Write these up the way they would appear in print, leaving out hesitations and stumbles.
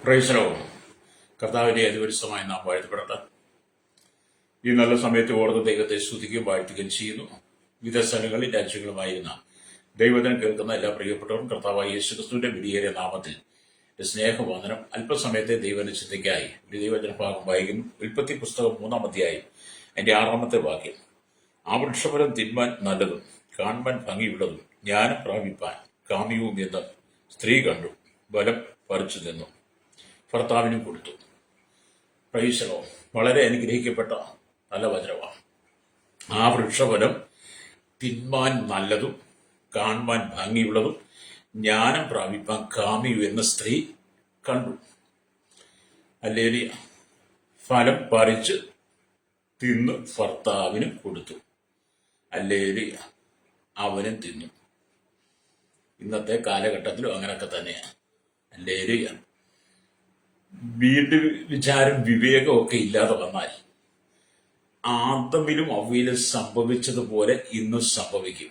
പ്രൈസലോ കർത്താവിന്റെ അതിപരിശുദ്ധമായ നാം വാഴ്ത്തപ്പെടട്ടെ. ഈ നല്ല സമയത്ത് ഓർത്ത് ദൈവത്തെ സ്തുതിക്കുകയും വാഴ്ത്തുകയും ചെയ്യുന്നു. വിവിധ സ്ഥലങ്ങളിൽ രാജ്യങ്ങളുമായിരുന്ന ദൈവത്തിനെ കേൾക്കുന്ന എല്ലാ പ്രിയപ്പെട്ടവരും കർത്താവായ യേശുക്രിസ്തുവിന്റെ വിടിയേറിയ നാമത്തിൽ സ്നേഹവന്ദനം. അല്പസമയത്തെ ദൈവനിശ്ചിതയ്ക്കായി ഒരു ദൈവജന ഭാഗം വായിക്കുന്നു. ഉൽപ്പത്തി പുസ്തകം 3-ാം അധ്യായം അതിന്റെ 6-ാമത്തെ വാക്യം. ആ വൃക്ഷഫലം തിന്മാൻ നല്ലതും കാണുവാൻ ഭംഗിയുള്ളതും ജ്ഞാനം പ്രാപിപ്പാൻ കാമ്യവും എന്ന് സ്ത്രീ കണ്ടു, ബലം പറിച്ചു നിന്നു, ഭർത്താവിനും കൊടുത്തു. പ്രൈസലോ, വളരെ അനുഗ്രഹിക്കപ്പെട്ട നല്ല വചനമാണ്. ആ വൃക്ഷഫലം തിന്മാൻ നല്ലതും കാണുവാൻ ഭംഗിയുള്ളതും ജ്ഞാനം പ്രാപിപ്പാൻ കാമ്യു എന്ന സ്ത്രീ കണ്ടു. അല്ലേലൂയ. ഫലം പറിച്ച് തിന്നു ഭർത്താവിനും കൊടുത്തു. അല്ലേലൂയ. അവനും തിന്നു. ഇന്നത്തെ കാലഘട്ടത്തിലും അങ്ങനെയൊക്കെ തന്നെയാണ്. അല്ലേലൂയ. വീണ്ടും വിചാരം വിവേകമൊക്കെ ഇല്ലാതെ വന്നാൽ ആദമിലും അവയിലും സംഭവിച്ചതുപോലെ ഇന്നും സംഭവിക്കും.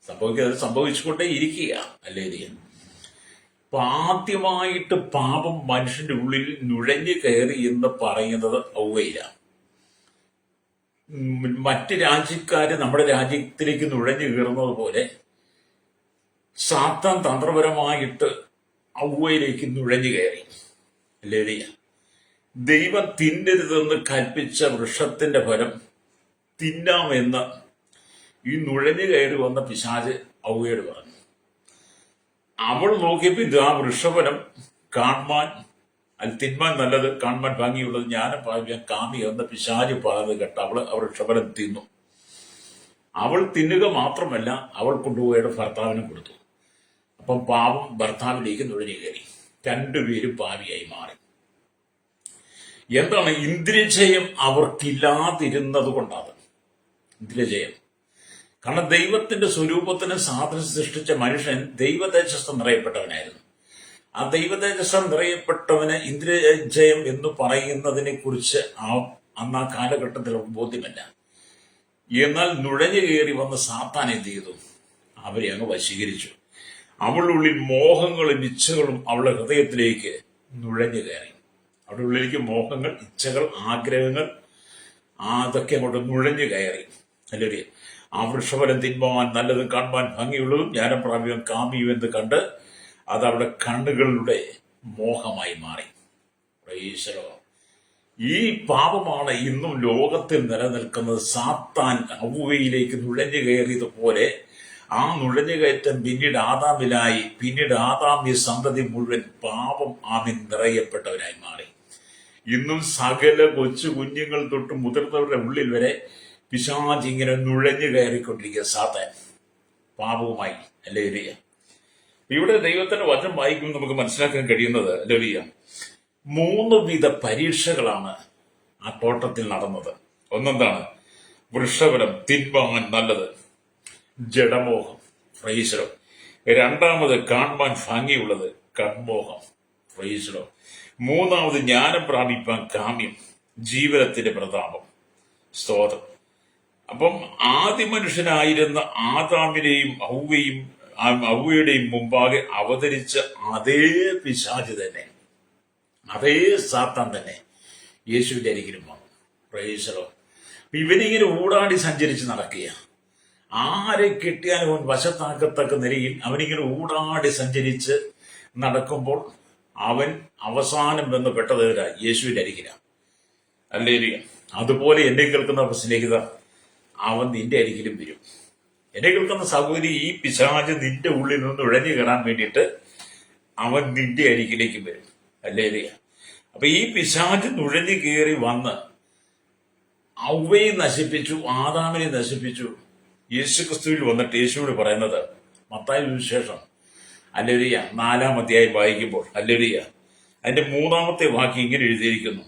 സംഭവിക്കാതെ സംഭവിച്ചുകൊണ്ടേ ഇരിക്കുക. അല്ലേലൂയ. അപ്പൊ ആദ്യമായിട്ട് പാപം മനുഷ്യന്റെ ഉള്ളിൽ നുഴഞ്ഞു കയറി എന്ന് പറയുന്നത് ഔവയിലാണ്. മറ്റ് രാജ്യക്കാര് നമ്മുടെ രാജ്യത്തിലേക്ക് നുഴഞ്ഞു കയറുന്നത് പോലെ സാത്താൻ തന്ത്രപരമായിട്ട് ഔവയിലേക്ക് നുഴഞ്ഞു കയറി. അല്ലേലൂയ. ദൈവം തിന്നരുതെന്ന് കൽപ്പിച്ച വൃക്ഷത്തിന്റെ ഫലം തിന്നാമെന്ന് ഈ നുഴഞ്ഞു കയറി വന്ന പിശാച് ഔവയോട് പറഞ്ഞു. അവൾ നോക്കിയപ്പോ ഇത് ആ വൃക്ഷഫലം കാണുവാൻ തിന്മാൻ നല്ലത്, കാണുവാൻ ഭംഗിയുള്ളത്, ജ്ഞാനം പ്രാപിക്കാൻ കാമി എന്ന പിശാച് പറഞ്ഞത് കേട്ട അവൾ ആ വൃക്ഷഫലം തിന്നു. അവൾ തിന്നുക മാത്രമല്ല, അവൾ കൊണ്ടുപോയുടെ ഭർത്താവിനും കൊടുത്തു. അപ്പം പാപം ഭർത്താവിലേക്ക് നുഴഞ്ഞു കയറി. രണ്ടുപേരും പാവിയായി മാറി. എന്താണ്? ഇന്ദ്രിയജയം അവർക്കില്ലാതിരുന്നത് കൊണ്ടാണ് ഇന്ദ്രിയജയം. കാരണം ദൈവത്തിന്റെ സ്വരൂപത്തിന് സാദൃശ്യം സൃഷ്ടിച്ച മനുഷ്യൻ ദൈവതേജസ്സം നിറയപ്പെട്ടവനായിരുന്നു. ആ ദൈവതേജസ്സം നിറയപ്പെട്ടവന് ഇന്ദ്രിയജയം എന്ന് പറയുന്നതിനെ കുറിച്ച് അന്ന് ആ കാലഘട്ടത്തിൽ ബോധ്യമല്ല. എന്നാൽ നുഴഞ്ഞു കയറി വന്ന് സാത്താൻ എന്ത് ചെയ്തു? അവരെ അങ്ങ് വശീകരിച്ചു. അവളുടെ ഉള്ളിൽ മോഹങ്ങളും ഇച്ഛകളും അവളുടെ ഹൃദയത്തിലേക്ക് നുഴഞ്ഞു കയറി. അവളുടെ ഉള്ളിലേക്ക് മോഹങ്ങൾ, ഇച്ഛകൾ, ആഗ്രഹങ്ങൾ അതൊക്കെ അങ്ങോട്ട് നുഴഞ്ഞു കയറി. അല്ലേ? ആ വൃക്ഷഫലം തിന്മാൻ നല്ലതും കാണുവാൻ ഭംഗിയുള്ളതും ജ്ഞാനം പ്രാപിക്കാൻ കാമ്യു എന്ന് കണ്ട് അത് അവളുടെ കണ്ണുകളുടെ മോഹമായി മാറി. ഈശ്വരോ, ഈ പാപമാണ് ഇന്നും ലോകത്തിൽ നിലനിൽക്കുന്നത്. സാത്താൻ ഹവ്വയിലേക്ക് നുഴഞ്ഞു കയറിയതുപോലെ ആ നുഴഞ്ഞുകയറ്റം പിന്നീട് ആദാമിലായി. പിന്നീട് ആദാമ്യ സന്തതി മുഴുവൻ പാപം ആമിൻ നിറയപ്പെട്ടവരായി മാറി. ഇന്നും സകല കൊച്ചു കുഞ്ഞുങ്ങൾ തൊട്ട് മുതിർന്നവരുടെ ഉള്ളിൽ വരെ പിശാച് ഇങ്ങനെ നുഴഞ്ഞു കയറിക്കൊണ്ടിരിക്കുക സാത്താൻ പാപവുമായി. അല്ലേലൂയ. ഇവിടെ ദൈവത്തിന്റെ വചനം വായിക്കുമ്പോൾ നമുക്ക് മനസ്സിലാക്കാൻ കഴിയുന്നത്, അല്ലേലൂയ, 3 വിധ പരീക്ഷകളാണ് ആ തോട്ടത്തിൽ നടന്നത്. ഒന്നെന്താണ്? വൃക്ഷഫലം തിന്മാൻ നല്ലത്, ജഡമോഹം, ഫ്രൈസലോ. രണ്ടാമത് കാണുവാൻ ഭംഗിയുള്ളത്, കൺമോഹം, ഫ്രൈസലോ. മൂന്നാമത് ജ്ഞാനം പ്രാപിപ്പാൻ കാമ്യം, ജീവനത്തിന്റെ പ്രതാപം, സ്തോത്രം. അപ്പം ആദ്യ മനുഷ്യനായിരുന്ന ആദാമിനെയും ഔവയുടെയും മുമ്പാകെ അവതരിച്ച അതേ പിശാച് തന്നെ, അതേ സാത്താൻ തന്നെ യേശുവിന്റെ അരികിലും വന്നു. പ്രൈസലോ. ഇവനിങ്ങനെ ഊടാടി സഞ്ചരിച്ച് നടക്കുക. ആരെ കിട്ടിയാലും അവൻ വശത്താക്കത്തക്ക നിലയിൽ അവനിങ്ങനെ ഊടാടി സഞ്ചരിച്ച് നടക്കുമ്പോൾ അവൻ അവസാനം ബന്ധപ്പെട്ടത് യേശുവിന്റെ അരികിലാണ്. അല്ലേലൂയ. അതുപോലെ എന്നെ കേൾക്കുന്ന സ്നേഹിത, അവൻ നിന്റെ അരികിലും വരും. എന്നെ കേൾക്കുന്ന സഹോദരി, ഈ പിശാച് നിന്റെ ഉള്ളിൽ നിന്ന് ഉഴഞ്ഞു കയറാൻ വേണ്ടിയിട്ട് അവൻ നിന്റെ അരികിലേക്ക് വരും. അല്ലേലൂയ. അപ്പൊ ഈ പിശാച് നുഴഞ്ഞു കയറി വന്ന് ഔവയെ നശിപ്പിച്ചു, ആദാമിനെ നശിപ്പിച്ചു. യേശുക്രിസ്തുവിൽ വന്നിട്ട് യേശുവോട് പറയുന്നത്, മത്തായി സുവിശേഷം അല്ലേലൂയ 4-ാം അധ്യായം വായിക്കുമ്പോൾ, അല്ലേലൂയ, അതിന്റെ 3-ാമത്തെ വാക്യം ഇങ്ങനെ എഴുതിയിരിക്കുന്നു: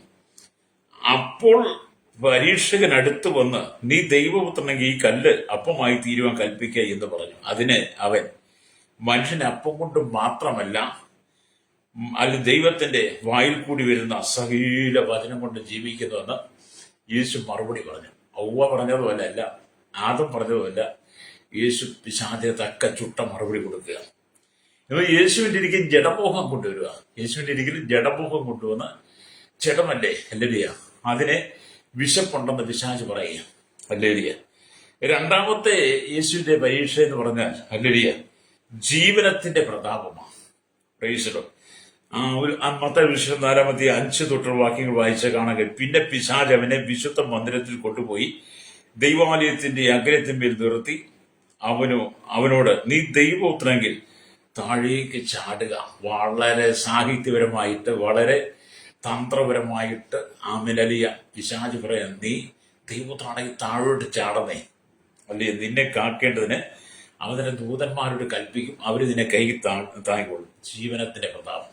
അപ്പോൾ പരീക്ഷകൻ അടുത്ത് വന്ന്, നീ ദൈവപുത്രനെങ്കിൽ ഈ കല്ല് അപ്പമായി തീരുവാൻ കൽപ്പിക്കുക എന്ന് പറഞ്ഞു. അതിന് അവൻ, മനുഷ്യൻ അപ്പം കൊണ്ട് മാത്രമല്ല, ദൈവത്തിന്റെ വായിൽ കൂടി വരുന്ന സകല വചനം കൊണ്ട് ജീവിക്കുന്നുവെന്ന് യേശു മറുപടി പറഞ്ഞു. ഔവ പറഞ്ഞതുമല്ല, ആദം പറഞ്ഞതുമല്ല, യേശു പിശാചിന് തക്ക ചുട്ട മറുപടി കൊടുക്കുക. നിങ്ങൾ യേശുവിന്റെ ഇരിക്കും ജഡമോഹം കൊണ്ടുവരിക. യേശുവിന്റെ ഇരിക്കലും ജഡമോഹം കൊണ്ടുവന്ന് ജഡമല്ലേ ഹല്ലേലൂയ, അതിനെ വിശപ്പുണ്ടെന്ന് പിശാച് പറയുക. ഹല്ലേലൂയ. രണ്ടാമത്തെ യേശുവിന്റെ പരീക്ഷ എന്ന് പറഞ്ഞാൽ ഹല്ലേലൂയ ജീവനത്തിന്റെ പ്രതാപമാണ്. Praise the Lord. മത്തായി സുവിശേഷം 4:5 വാക്യങ്ങൾ വായിച്ച കാണാൻ കഴിയും. പിന്നെ പിശാച് അവനെ വിശുദ്ധ മന്ദിരത്തിൽ കൊണ്ടുപോയി ദൈവാലയത്തിന്റെ അഗ്രത്തിന്മേൽ നിർത്തി അവനോട് നീ ദൈവപുത്രനെങ്കിൽ താഴേക്ക് ചാടുക. വളരെ സാഹിത്യപരമായിട്ട്, വളരെ തന്ത്രപരമായിട്ട് ആമിലലിയ പിശാച് പറയാൻ, നീ ദൈവപുത്രനാണെങ്കിൽ താഴോട്ട് ചാടണേ, അല്ലേ നിന്നെ കാക്കേണ്ടതിന് അവന്റെ ദൂതന്മാരോട് കൽപ്പിക്കും, അവര് നിന്നെ കൈ താങ്ങിക്കൊള്ളും. ജീവനത്തിന്റെ പ്രതാപം.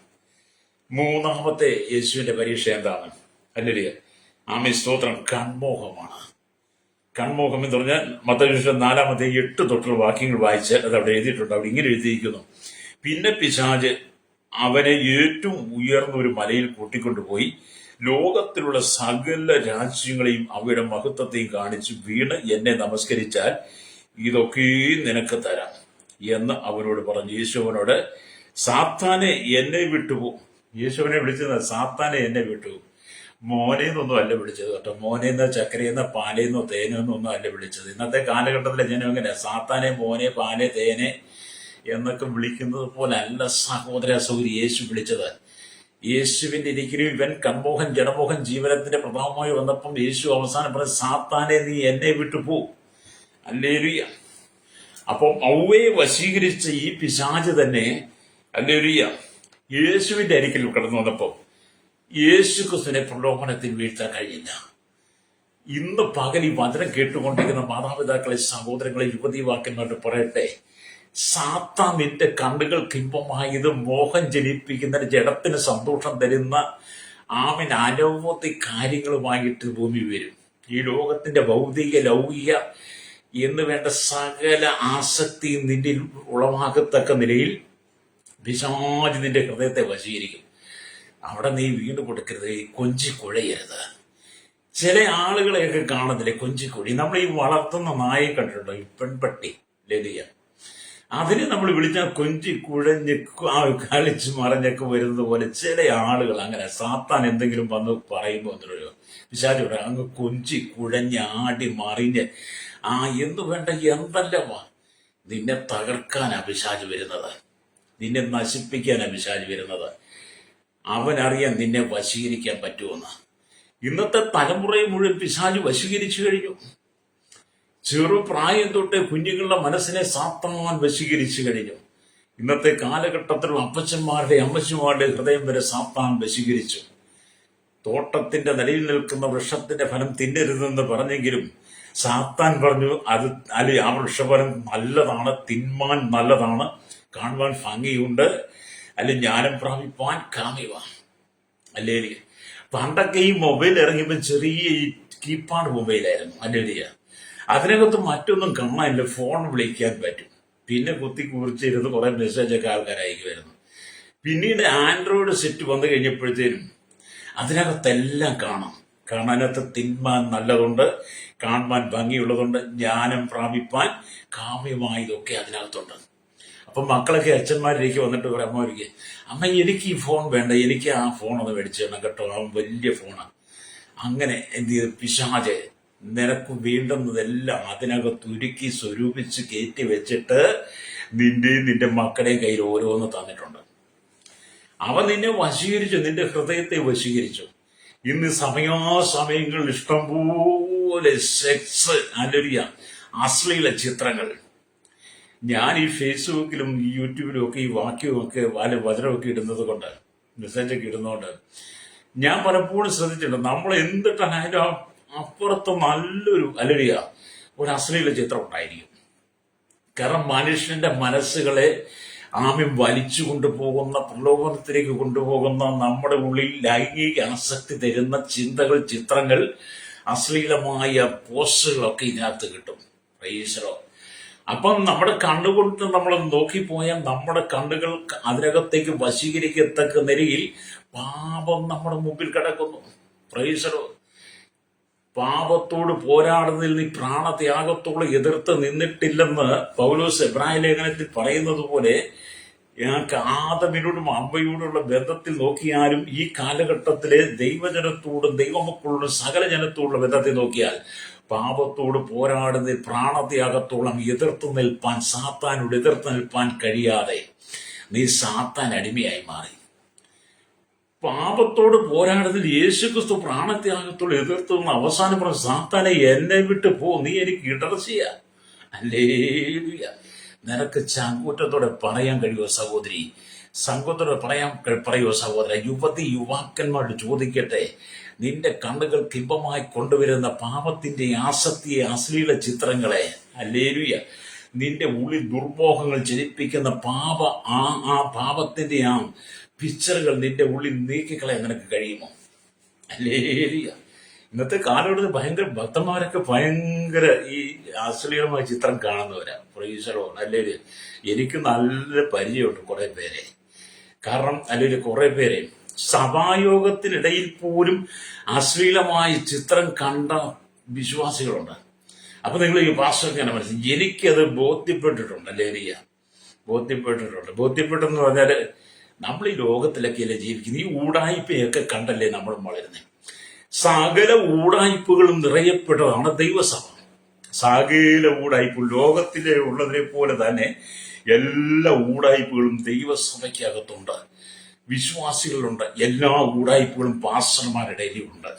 മൂന്നാമത്തെ യേശുവിന്റെ പരീക്ഷ എന്താണ്? ഹല്ലേലൂയ, ആമേൻ, സ്തോത്രം, കൺമോഹമാണ്. കൺമോഹം എന്ന് പറഞ്ഞാൽ മത്തായി സുവിശേഷം 4:8 വാക്യങ്ങൾ വായിച്ചാൽ അത് അവിടെ എഴുതിയിട്ടുണ്ട്. അവിടെ ഇങ്ങനെ എഴുതിയിരിക്കുന്നു, പിന്നെ പിശാച് അവനെ ഏറ്റവും ഉയർന്ന ഒരു മലയിൽ കൂട്ടിക്കൊണ്ടുപോയി ലോകത്തിലുള്ള സകല രാജ്യങ്ങളെയും അവയുടെ മഹത്വത്തെയും കാണിച്ചു വീണ് എന്നെ നമസ്കരിച്ചാൽ ഇതൊക്കെയും നിനക്ക് തരാം എന്ന് അവനോട് പറഞ്ഞു. യേശുവിനോട് സാത്താനെ എന്നെ വിട്ടുപോകും. യേശുവിനെ വിളിച്ചത് സാത്താനെ എന്നെ വിട്ടുപോകും. മോനെന്നൊന്നും അല്ല വിളിച്ചത് കേട്ടോ. മോനെന്നോ ചക്കരയെന്നോ പാലേന്നോ തേനെന്നോ ഒന്നും അല്ല വിളിച്ചത്. ഇന്നത്തെ കാലഘട്ടത്തിലെ ജനം എങ്ങനെ സാത്താനെ, മോനെ, പാലെ, തേനെ എന്നൊക്കെ വിളിക്കുന്നത് പോലെ അല്ല സഹോദര സൗകര്യം യേശു വിളിച്ചത്. യേശുവിന്റെ ഇരിക്കലും ഇവൻ കൺമോഹൻ, ജഡമോഹൻ, ജീവനത്തിന്റെ പ്രഭാവമായി വന്നപ്പം യേശു അവസാനം പറഞ്ഞ സാത്താനെ നീ എന്നെ വിട്ടുപോ. ഹല്ലേലൂയ. അപ്പം ഔവയെ വശീകരിച്ച ഈ പിശാച് തന്നെ ഹല്ലേലൂയ യേശുവിന്റെ അരികിൽ കടന്നു വന്നപ്പോൾ യേശു ക്രിസ്തുവിനെ പ്രലോഭനത്തിൽ വീഴ്ത്താൻ കഴിയില്ല. ഇന്ന് പകൽ ഈ വചനം കേട്ടുകൊണ്ടിരിക്കുന്ന മാതാപിതാക്കളെ, സഹോദരങ്ങളെ, യുവതീവാക്കന്മാരോട് പറയട്ടെ, സാത്താൻ നിന്റെ കണ്ണുകൾക്ക് ഇമ്പമായത്, മോഹം ജനിപ്പിക്കുന്ന, ജഡത്തിന് സന്തോഷം തരുന്ന ആമൻ അനവധി കാര്യങ്ങളുമായിട്ട് ഭൂമി വരും. ഈ ലോകത്തിന്റെ ഭൗതിക, ലൗകിക എന്ന് വേണ്ട സകല ആസക്തിയും നിന്റെ ഉളവാകത്തക്ക നിലയിൽ പിശാച് നിന്റെ ഹൃദയത്തെ വശീകരിക്കും. അവിടെ നീ വീണ്ടും കൊടുക്കരുത്, കൊഞ്ചി കുഴയരുത്. ചില ആളുകളെയൊക്കെ കാണുന്നില്ലേ കൊഞ്ചിക്കുഴി. നമ്മൾ ഈ വളർത്തുന്ന നായെ കണ്ടിട്ടുണ്ടോ, ഈ പെൺപട്ടി ലലിയ, അതിനെ നമ്മൾ വിളിച്ചാൽ കൊഞ്ചി കുഴഞ്ഞ് കളിച്ച് മറിഞ്ഞൊക്കെ വരുന്നത് പോലെ ചില ആളുകൾ അങ്ങനെ സാത്താൻ എന്തെങ്കിലും വന്ന് പറയുമ്പോൾ എന്തോ പിശാച് പറയാം, അങ്ങ് കൊഞ്ചി കുഴഞ്ഞ് ആടി മറിഞ്ഞ് എന്തു വേണ്ട എന്തല്ലവാ. നിന്നെ തകർക്കാനാ പിശാച് വരുന്നത്, നിന്നെ നശിപ്പിക്കാനാ പിശാച് വരുന്നത്. അവനറിയാൻ നിന്നെ വശീകരിക്കാൻ പറ്റുമെന്ന്. ഇന്നത്തെ തലമുറയെ മുഴുവൻ പിശാച് വശീകരിച്ചു കഴിഞ്ഞു. ചെറുപ്രായം തൊട്ട് കുഞ്ഞുങ്ങളുടെ മനസ്സിനെ സാത്താൻ വശീകരിച്ചു കഴിഞ്ഞു. ഇന്നത്തെ കാലഘട്ടത്തിലുള്ള അപ്പച്ചന്മാരുടെ, അമ്മച്ചിമാരുടെ ഹൃദയം വരെ സാത്താൻ വശീകരിച്ചു. തോട്ടത്തിന്റെ നിലയിൽ നിൽക്കുന്ന വൃക്ഷത്തിന്റെ ഫലം തിന്നരുതെന്ന് പറഞ്ഞെങ്കിലും സാത്താൻ പറഞ്ഞു അത് അല്ലെ, ആ വൃക്ഷഫലം നല്ലതാണ്, തിന്മാൻ നല്ലതാണ്, കാണുവാൻ ഭംഗിയുണ്ട്, അല്ലെ ജ്ഞാനം പ്രാപിപ്പാൻ കാമ്യവാ. അല്ലേ, പണ്ടൊക്കെ ഈ മൊബൈൽ ഇറങ്ങിയപ്പോൾ ചെറിയ ഈ കീപാഡ് മൊബൈലായിരുന്നു. അല്ലേ, അതിനകത്ത് മറ്റൊന്നും കാണാനില്ല, ഫോൺ വിളിക്കാൻ പറ്റും. പിന്നെ കുത്തി കുറിച്ചിരുന്ന് കുറെ മെസ്സേജൊക്കെ ആൾക്കാർ അയക്കുമായിരുന്നു. പിന്നീട് ആൻഡ്രോയിഡ് സെറ്റ് വന്നു കഴിഞ്ഞപ്പോഴത്തേനും അതിനകത്തെല്ലാം കാണാം. കാണാനകത്ത് തിന്മാൻ നല്ലതുണ്ട്, കാണുവാൻ ഭംഗിയുള്ളതുണ്ട്, ജ്ഞാനം പ്രാപിപ്പാൻ കാമ്യമായതൊക്കെ അതിനകത്തുണ്ട്. അപ്പം മക്കളൊക്കെ അച്ഛന്മാരിലേക്ക് വന്നിട്ട് പറയും, അമ്മമാർക്ക്, അമ്മ എനിക്ക് ഈ ഫോൺ വേണ്ട, എനിക്ക് ആ ഫോൺ ഒന്ന് മേടിച്ചു തരണം കേട്ടോ, ആ വലിയ ഫോണാണ്. അങ്ങനെ എന്ത് ചെയ്ത് പിശാച് നിനക്ക് വേണ്ടുന്നതെല്ലാം അതിനകത്തൊരുക്കി സ്വരൂപിച്ച് കയറ്റി വെച്ചിട്ട് നിന്റെയും നിന്റെ മക്കളുടെയും കയ്യിൽ ഓരോന്ന് തന്നിട്ടുണ്ട്. അവൻ നിന്നെ വശീകരിച്ചു, നിന്റെ ഹൃദയത്തെ വശീകരിച്ചു. ഇന്ന് സമയാസമയങ്ങളിൽ ഇഷ്ടംപോലെ സെക്സ്, അലരിയ, അശ്ലീല ചിത്രങ്ങൾ. ഞാൻ ഈ ഫേസ്ബുക്കിലും ഈ യൂട്യൂബിലും ഒക്കെ ഈ വാക്യമൊക്കെ വചനമൊക്കെ ഇടുന്നത് കൊണ്ട്, മെസ്സേജൊക്കെ ഇടുന്നതുകൊണ്ട് ഞാൻ പലപ്പോഴും ശ്രദ്ധിച്ചിട്ടുണ്ട്, നമ്മൾ എന്തിട്ടാണ് അതിൻ്റെ അപ്പുറത്ത് നല്ലൊരു അലരിയ ഒരു അശ്ലീല ചിത്രം ഉണ്ടായിരിക്കും. കാരണം മനുഷ്യന്റെ മനസ്സുകളെ ആമ്യം വലിച്ചു കൊണ്ടുപോകുന്ന, പ്രലോഭനത്തിലേക്ക് കൊണ്ടുപോകുന്ന, നമ്മുടെ ഉള്ളിൽ ലൈംഗിക ആസക്തി തരുന്ന ചിന്തകൾ, ചിത്രങ്ങൾ, അശ്ലീലമായ പോസ്റ്റുകളൊക്കെ ഇതിനകത്ത് കിട്ടും. പ്രൈസലോ. അപ്പം നമ്മുടെ കണ്ണുകൊണ്ട് നമ്മൾ നോക്കിപ്പോയാൽ നമ്മുടെ കണ്ണുകൾ അതിനകത്തേക്ക് വശീകരിക്കത്തക്ക നിലയിൽ പാപം നമ്മുടെ മുമ്പിൽ കിടക്കുന്നു. പ്രൈസലോ. പാപത്തോട് പോരാടുന്നതിൽ നീ പ്രാണത്യാഗത്തോട് എതിർത്ത് നിന്നിട്ടില്ലെന്ന് പൗലോസ് എബ്രായ ലേഖനത്തിൽ പറയുന്നത് പോലെ ആദമിനോടും അമ്മയോടുള്ള ബന്ധത്തിൽ നോക്കിയാലും ഈ കാലഘട്ടത്തിലെ ദൈവജനത്തോടും ദൈവമക്കളോടും സകല ജനത്തോടുള്ള ബന്ധത്തിൽ നോക്കിയാൽ പാപത്തോട് പോരാടുന്നതിൽ പ്രാണത്യാഗത്തോളം എതിർത്ത് നിൽപ്പാൻ, സാത്താനോട് എതിർത്ത് നിൽപ്പാൻ കഴിയാതെ നീ സാത്താൻ അടിമയായി മാറി. പാപത്തോട് പോരാടുന്നതിൽ യേശുക്രിസ്തു പ്രാണത്യാഗത്തോട് എതിർത്ത് നിന്ന് അവസാനം പറഞ്ഞ, സാത്താനെ എന്നെ വിട്ട് പോ, നീ എനിക്ക് ഇടർച്ചയ. ഹല്ലേലൂയ. നിനക്ക് ചങ്കൂറ്റത്തോടെ പറയാൻ കഴിയുമോ സഹോദരി? സംഘത്തോടെ പറയുമോ സഹോദര? യുവാക്കന്മാരോട് ചോദിക്കട്ടെ, നിന്റെ കണ്ണുകൾ കിംബമായി കൊണ്ടുവരുന്ന പാപത്തിന്റെ ആസക്തിയെ, അശ്ലീല ചിത്രങ്ങളെ, ഹല്ലേലൂയ, നിന്റെ ഉള്ളിൽ ദുർമോഹങ്ങൾ ജനിപ്പിക്കുന്ന ആ പാപത്തിന്റെ ആ പിക്ചറുകൾ നിന്റെ ഉള്ളിൽ നീക്കിക്കളയാൻ നിനക്ക് കഴിയുമോ? ഹല്ലേലൂയ. ഇന്നത്തെ കാലഘട്ടത്തിൽ ഭയങ്കര ഭക്തന്മാരൊക്കെ ഭയങ്കര ഈ അശ്ലീലമായ ചിത്രം കാണുന്നവരാ. പ്രൈസറോ അല്ലെങ്കിൽ എനിക്ക് നല്ല പരിചയമുണ്ട് കുറെ പേരെ. കാരണം അല്ലെങ്കിൽ കുറെ പേരെ സഭായോഗത്തിനിടയിൽ പോലും അശ്ലീലമായ ചിത്രം കണ്ട വിശ്വാസികളുണ്ട്. അപ്പൊ നിങ്ങൾ ഈ പാസ്റ്റർക്ക് തന്നെ മനസ്സിലായി, എനിക്കത് ബോധ്യപ്പെട്ടിട്ടുണ്ട്. അല്ലെങ്കിൽ ബോധ്യപ്പെട്ടെന്ന് പറഞ്ഞാല് നമ്മൾ ഈ ലോകത്തിലൊക്കെയല്ലേ ജീവിക്കുന്നത്. ഈ ഊടായ്പയൊക്കെ കണ്ടല്ലേ നമ്മൾ വളരുന്നത്. സകല ഊടായ്പകളും നിറയപ്പെട്ടതാണ് ദൈവസഭ. സകല ഊടായ്പ ലോകത്തിലെ ഉള്ളതിനെ പോലെ തന്നെ എല്ലാ ഊടായ്പകളും ദൈവസഭയ്ക്കകത്തുണ്ട്, വിശ്വാസികളുണ്ട്. എല്ലാ ഊടായ്പകളും പാസ്റ്റർമാരുടെ ഇടയിലുണ്ട്.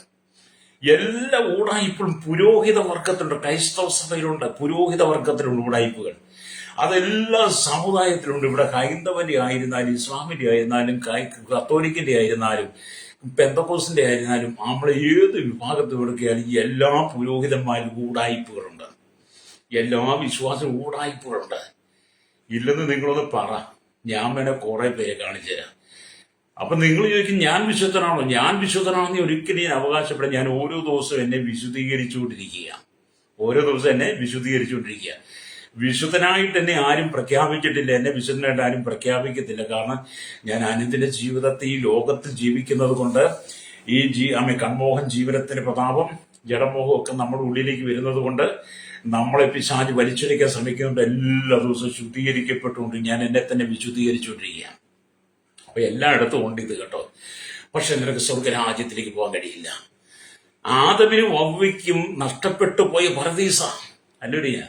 എല്ലാ ഊടായ്പകളും പുരോഹിത വർഗത്തിലുണ്ട്. ക്രൈസ്തവ സഭയിലുണ്ട്, പുരോഹിത വർഗത്തിലുള്ള ഊടായ്പകൾ. അതെല്ലാ സമുദായത്തിലുണ്ട്. ഇവിടെ ഹൈന്ദവന്റെ ആയിരുന്നാലും, ഇസ്ലാമിന്റെ ആയിരുന്നാലും, കത്തോലിക്കിന്റെ ആയിരുന്നാലും, പെന്തക്കോസിന്റെ ആയിരുന്നാലും, നമ്മൾ ഏത് വിഭാഗത്തിൽ എടുക്കുകയാലും എല്ലാ പുരോഹിതന്മാരും ഊടായ്പകളുണ്ട്, എല്ലാ വിശ്വാസം ഊടായ്പകളുണ്ട്. ഇല്ലെന്ന് നിങ്ങളൊന്ന് പറ, ഞാൻ വേണേ കുറെ പേരെ കാണിച്ചു തരാം. അപ്പൊ നിങ്ങൾ ചോദിക്കും, ഞാൻ വിശുദ്ധനാണോ? ഞാൻ വിശുദ്ധനാണെന്ന് ഒരിക്കലും ഞാൻ അവകാശപ്പെടാം. ഞാൻ ഓരോ ദിവസവും എന്നെ വിശുദ്ധീകരിച്ചുകൊണ്ടിരിക്കുക. വിശുദ്ധനായിട്ട് എന്നെ ആരും പ്രഖ്യാപിച്ചിട്ടില്ല, എന്നെ വിശുദ്ധനായിട്ട് ആരും പ്രഖ്യാപിക്കത്തില്ല. കാരണം ഞാൻ അനുദിന ജീവിതത്തെ ഈ ലോകത്തിൽ ജീവിക്കുന്നത് കൊണ്ട് ഈ കൺമോഹൻ, ജീവനത്തിന്റെ പ്രതാപം, ജഡമോഹം ഒക്കെ നമ്മുടെ ഉള്ളിലേക്ക് വരുന്നത് കൊണ്ട് നമ്മളെ പിശാച് വലിച്ചെടുക്കാൻ ശ്രമിക്കുന്നുണ്ട്. എല്ലാ ദിവസവും ശുദ്ധീകരിക്കപ്പെട്ടുകൊണ്ട് ഞാൻ എന്നെ തന്നെ വിശുദ്ധീകരിച്ചുകൊണ്ടിരിക്കുകയാണ്. അപ്പൊ എല്ലായിടത്തും ഉണ്ട് ഇത് കേട്ടോ. പക്ഷെ നിനക്ക് സ്വർഗരാജ്യത്തിലേക്ക് പോകാൻ കഴിയില്ല. ആദമിനും ഹവ്വയ്ക്കും നഷ്ടപ്പെട്ടു പോയ പരദീസ. അല്ലേടിയ,